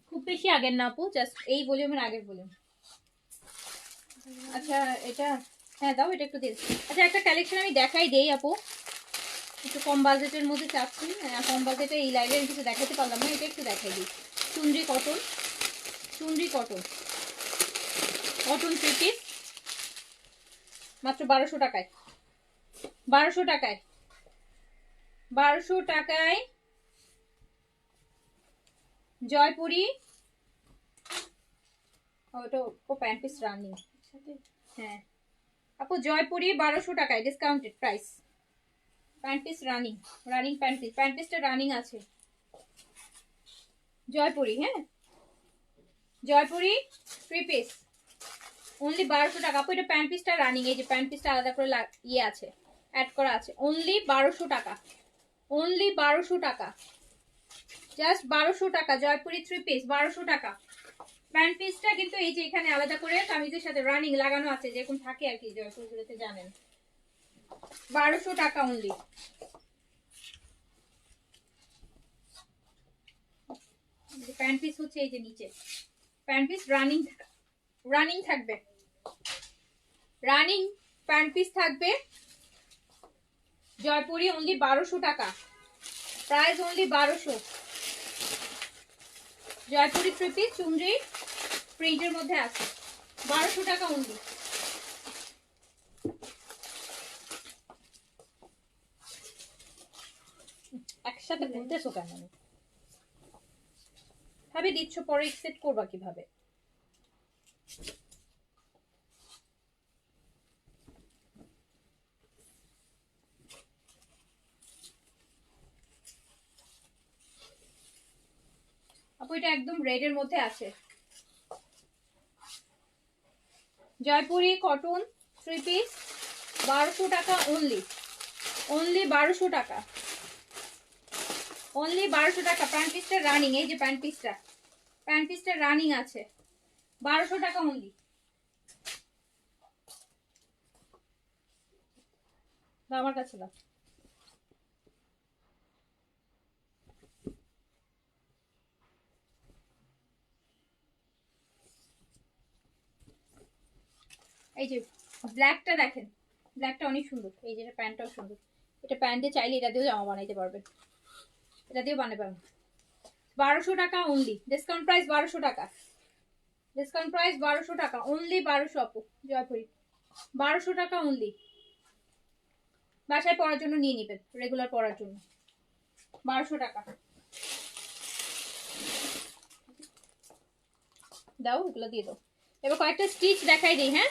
খুব বেশি আগের না আপু, জাস্ট এই ভলিউমের আগের ভলিউম। আচ্ছা এটা হ্যাঁ দাও, এটা একটু দিন। আচ্ছা একটা কালেকশন আমি দেখাই দেই আপু, একটু কম বাজেটের মধ্যে চাচ্ছি। কম বাজেটে এই লাইভে আমি কিছু দেখাতে পারলাম না, এটা একটু দেখাই দিই। চুনরি কটন, চুনরি কটন, কটন 3 পিস মাত্র 1200 টাকায়। 1200 টাকায়, 1200 টাকায় জয়পুরি। ওটা ও প্যান্ট পিস রানিং, হ্যাঁ আপু জয়পুরি 1200 টাকায় discounted price. Pant piece running, running pant piece, pant পিসটা রানিং আছে। জয়পুরি, হ্যাঁ জয়পুরি 3 পিস অনলি 1200 টাকা আপু। এটা প্যান্ট পিসটা রানিং, এই যে প্যান্ট পিসটা আলাদা করে ইয়ে আছে, অ্যাড করা আছে। অনলি 1200 টাকা, অনলি 1200 টাকা, জাস্ট 1200 টাকা। জয়পুরি 3 পিস 1200 টাকা। প্যান্ট পিসটা কিন্তু এই যে এখানে আলাদা করে কামিজের সাথে রানিং লাগানো আছে, যেরকম থাকে আর কি জয়পুরগুলোতে, জানেন। 1200 টাকা অনলি। প্যান্ট পিস হচ্ছে এই যে নিচে প্যান্ট পিস রানিং থাকবে, রানিং প্যান্ট পিস থাকবে। জয়পুরি অনলি 1200 টাকা, প্রাইস অনলি 1200। জয়পুরি 3 পিস চুনরি প্রিন্টের মধ্যে আছে, 1200 টাকা অনলি। একসাথে বলতেছো কেন? ভাবে দিচ্ছ, পরে এক্সেপ্ট করবা কিভাবে? আপু এটা একদম রেড এর মধ্যে আছে, জয়পুরি কটন 3 পিস 1200 টাকা অনলি, অনলি 1200 টাকা, অনলি 1200 টাকা। প্যান্ট পিসটা রানিং, এই যে প্যান্ট পিসটা রানিং আছে, 1200 টাকা অনলি। আমার কাছে দাও। এই যে ব্ল্যাকটা দেখেন, ব্ল্যাকটা অনেক সুন্দর, এই যে প্যান্টটাও সুন্দর। এটা প্যান্ট দিয়ে চাইলে এটা দিয়েও জামা বানাইতে পারবেন, এটা দিয়েও বানাতে পারবেন। 1200 টাকা অনলি, ডিসকাউন্ট প্রাইস 1200 টাকা, ডিসকাউন্ট প্রাইস 1200 টাকা অনলি, 1200 আপু জয়পুরি 1200 টাকা অনলি। বাসায় পরার জন্য নিয়ে নেবেন, রেগুলার পরার জন্য 1200 টাকা। দাও এগুলো দিয়ে দাও। এবার কয়েকটা স্টিচ দেখাই দিই, হ্যাঁ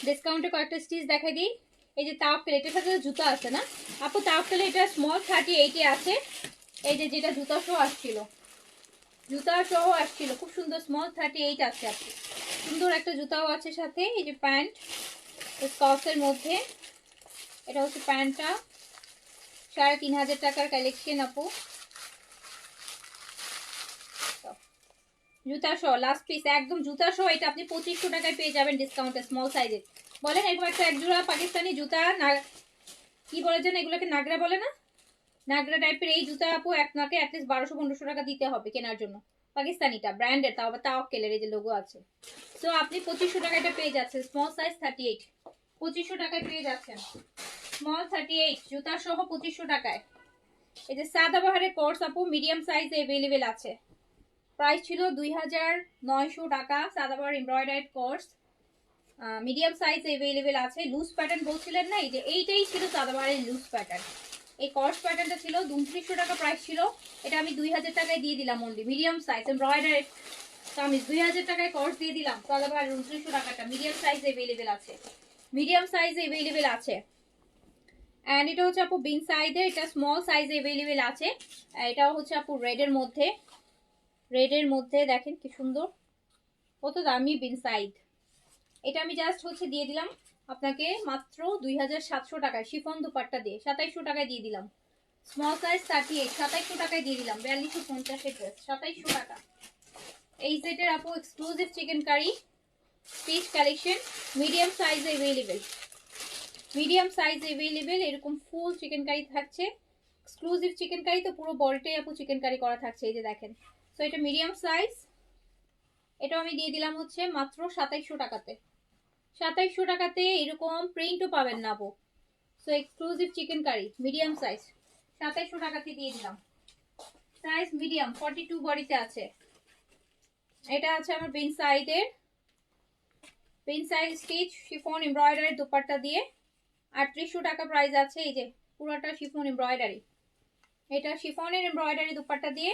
ডিসকাউন্টে কয়েকটা স্টিচ দেখাই দিই। এই যে তাওয়াক্কেল, এটার সাথে জুতা আছে না আপু? তাওয়াক্কেল এটা স্মল 38 এ আছে, এই যে যেটা জুতা সহ আসছিল, জুতা সহ আসছিল, খুব সুন্দর স্মল 38 আছে আপু, সুন্দর একটা জুতাও আছে সাথে। এই যে প্যান্ট স্কর্টসের মধ্যে, এটা হচ্ছে প্যান্টটা, 3500 টাকার কালেকশন আপু। জুতা সহ লাস্ট পিস একদম জুতা সহ, এটা আপনি 2500 টাকায় পেয়ে যাবেন ডিসকাউন্টে, স্মল সাইজের। বলেন এরকম একটা একজোড়া পাকিস্তানি জুতা, কি বলে যেন এগুলোকে, নাগরা বলে না, নাগরা টাইপের এই জুতা আপু আপনাকে অ্যাটলিস্ট 1200-1500 টাকা দিতে হবে কেনার জন্য। পাকিস্তানিটা ব্র্যান্ডের, তাও আবার তাওয়াক্কেলের এই যে লোগো আছে। সো আপনি 2500 টাকা এটা পেয়ে যাচ্ছেন, স্মল সাইজ 38, 2500 টাকায় পেয়ে যাচ্ছেন স্মল 38 জুতা সহ 2500 টাকায়। এই যে সাদাবাহারের কোর্স আপু মিডিয়াম সাইজে अवेलेबल আছে, প্রাইস ছিল 2900 টাকা। সাদাবাহার এমব্রয়ডারি কোর্স মিডিয়াম সাইজে अवेलेबल আছে। লুজ প্যাটার্ন বলছিলেন না, এই যে এইটাই ছিল সাদাবাহারের লুজ প্যাটার্ন। এই কর্স প্যাটার্নটা ছিল 2900 টাকা প্রাইস ছিল, এটা আমি 2000 টাকায় দিয়ে দিলাম only. Medium size embroidery kameez 2000 টাকায় কর্স দিয়ে দিলাম, সাদাবাহার 2900 টাকাটা মিডিয়াম সাইজে अवेलेबल আছে, মিডিয়াম সাইজে अवेलेबल আছে। এন্ড এটা হচ্ছে আপু বিন সাইজে, এটা স্মল সাইজে अवेलेबल আছে। এটাও হচ্ছে আপু রেডের মধ্যে, রেডের মধ্যে দেখেন কি সুন্দর, কত দামি বিন সাইজ। এটা আমি জাস্ট হচ্ছে দিয়ে দিলাম আপনাকে মাত্র 2700 টাকায়, শিফন দুপাট্টা দিয়ে 2700 টাকায় দিয়ে দিলাম। স্মল সাইজ 38, 2700 টাকায় দিয়ে দিলাম। 4250 এর ড্রেস 2700 টাকা। এই সেটের আপু exclusive chicken curry piece collection, medium সাইজে अवेलेबल, মিডিয়াম সাইজ अवेलेबल। এরকম ফুল চিকেন কারি থাকছে, এক্সক্লুসিভ চিকেন কারি, তো পুরো বডিটাই আপু চিকেন কারি করা থাকছে, এই যে দেখেন। সো এটা মিডিয়াম সাইজ, এটাও আমি দিয়ে দিলাম হচ্ছে মাত্র 2700 টাকাতে, 2700 টাকাতে। এরকম প্রিন্টও পাবেন না আপু। So exclusive chicken curry medium size 2700 টাকাতে দিয়ে দিলাম, সাইজ মিডিয়াম 42 বডিতে আছে। এটা আছে আমার বিন সাইডের, Bin Saeed stitch chiffon embroidery dupatta দিয়ে 3800 টাকা প্রাইস আছে। এই যে পুরোটা শিফন এমব্রয়ডারি, এটা শিফনের এমব্রয়ডারি দুপাট্টা দিয়ে,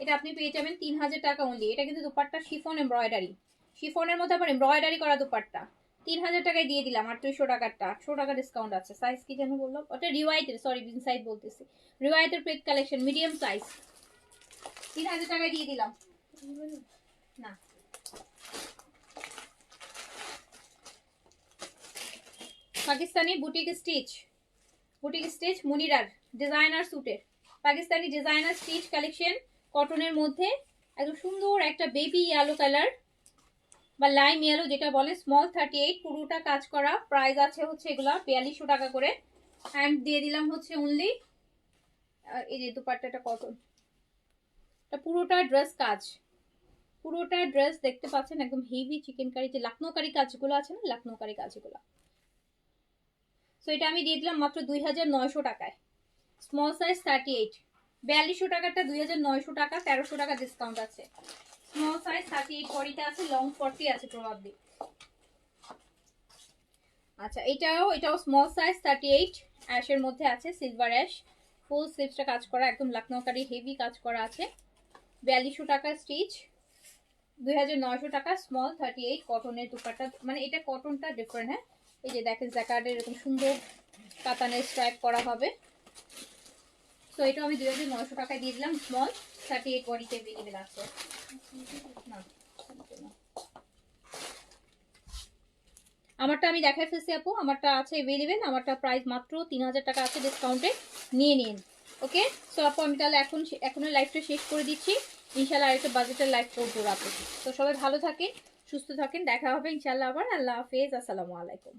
এটা আপনি পেয়ে যাবেন 3000 টাকা অনলি। এটা কিন্তু দুপাট্টা শিফন এমব্রয়ডারি, শিফনের মধ্যে আবার এমব্রয়ডারি করা দুপাট্টা, 3000 টাকায় দিয়ে দিলাম। 3800 টাকারটা 800 টাকা ডিসকাউন্ট আছে। সাইজ কি যেন বললো, ওটা রিওয়াইটের, সরি বিন সাইড বলতেছি, রিওয়াইটের প্লেট কালেকশন মিডিয়াম সাইজ 3000 টাকায় দিয়ে দিলাম। না পাকিস্তানি বুটিক স্টিচ মুনিরার ডিজাইনার স্যুটের, পাকিস্তানি ডিজাইনার স্টিচ কালেকশন কটনের মধ্যে, একদম সুন্দর একটা বেবি ইয়েলো কালার বা লাইম ইয়েলো যেটা বলে, স্মল 38, পুরোটা কাজ করা। প্রাইস আছে হচ্ছে এগুলা 4200 টাকা করে। হ্যান্ড দিয়ে দিলাম হচ্ছে অনলি, এই যে দুপাট্টাটা কটন, পুরোটা ড্রেস কাজ, পুরোটা ড্রেস দেখতে পাচ্ছেন একদম হেভি চিকেন কারি, যে লখনৌ কারি কাজগুলো আছে না, লখনৌ কারি কাজগুলো। সো এটা আমি দিয়ে দিলাম মাত্র 2900 টাকায়। স্মল সাইজ 38, 4200 টাকাটা 2900 টাকা, 1300 টাকা ডিসকাউন্ট আছে। স্মল সাইজ 38 বডিতে আছে, লং 40 আছে প্রবাবলি। আচ্ছা এটাও স্মল সাইজ 38, অ্যাশের মধ্যে আছে, সিলভার অ্যাশ, ফুল স্লিভসটা কাজ করা, একদম লখনৌ কারি হেভি কাজ করা আছে। 4200 টাকা স্টিচ, 2900 টাকা। স্মল 38 কটনের দুপাট্টা, মানে এটা কটনটা ডিফারেন্ট। হ্যাঁ, এই যে দেখেন জ্যাকার্ডের এরকম সুন্দর কাতানের স্ট্রাইপ করা হবে। তো এটাও আমি 2900 টাকায় দিয়ে দিলাম, স্মল 38 বডিতে अवेलेबल আছে। না, আমারটা আমি দেখাই ফেলছি আপু, আমারটা আছে अवेलेबल, আমারটা প্রাইস মাত্র 3000 টাকা আছে ডিসকাউন্টে, নিয়ে নিন। ওকে, সো আপু আমি তাহলে এখনো লাইভটা শেষ করে দিচ্ছি, ইনশাআল্লাহ আরেকটা বাজেটের লাইভ করবো আপু। তো সবাই ভালো থাকেন, সুস্থ থাকেন, দেখা হবে ইনশাআল্লাহ আবার। আল্লাহ হাফেজ, আসসালামু আলাইকুম।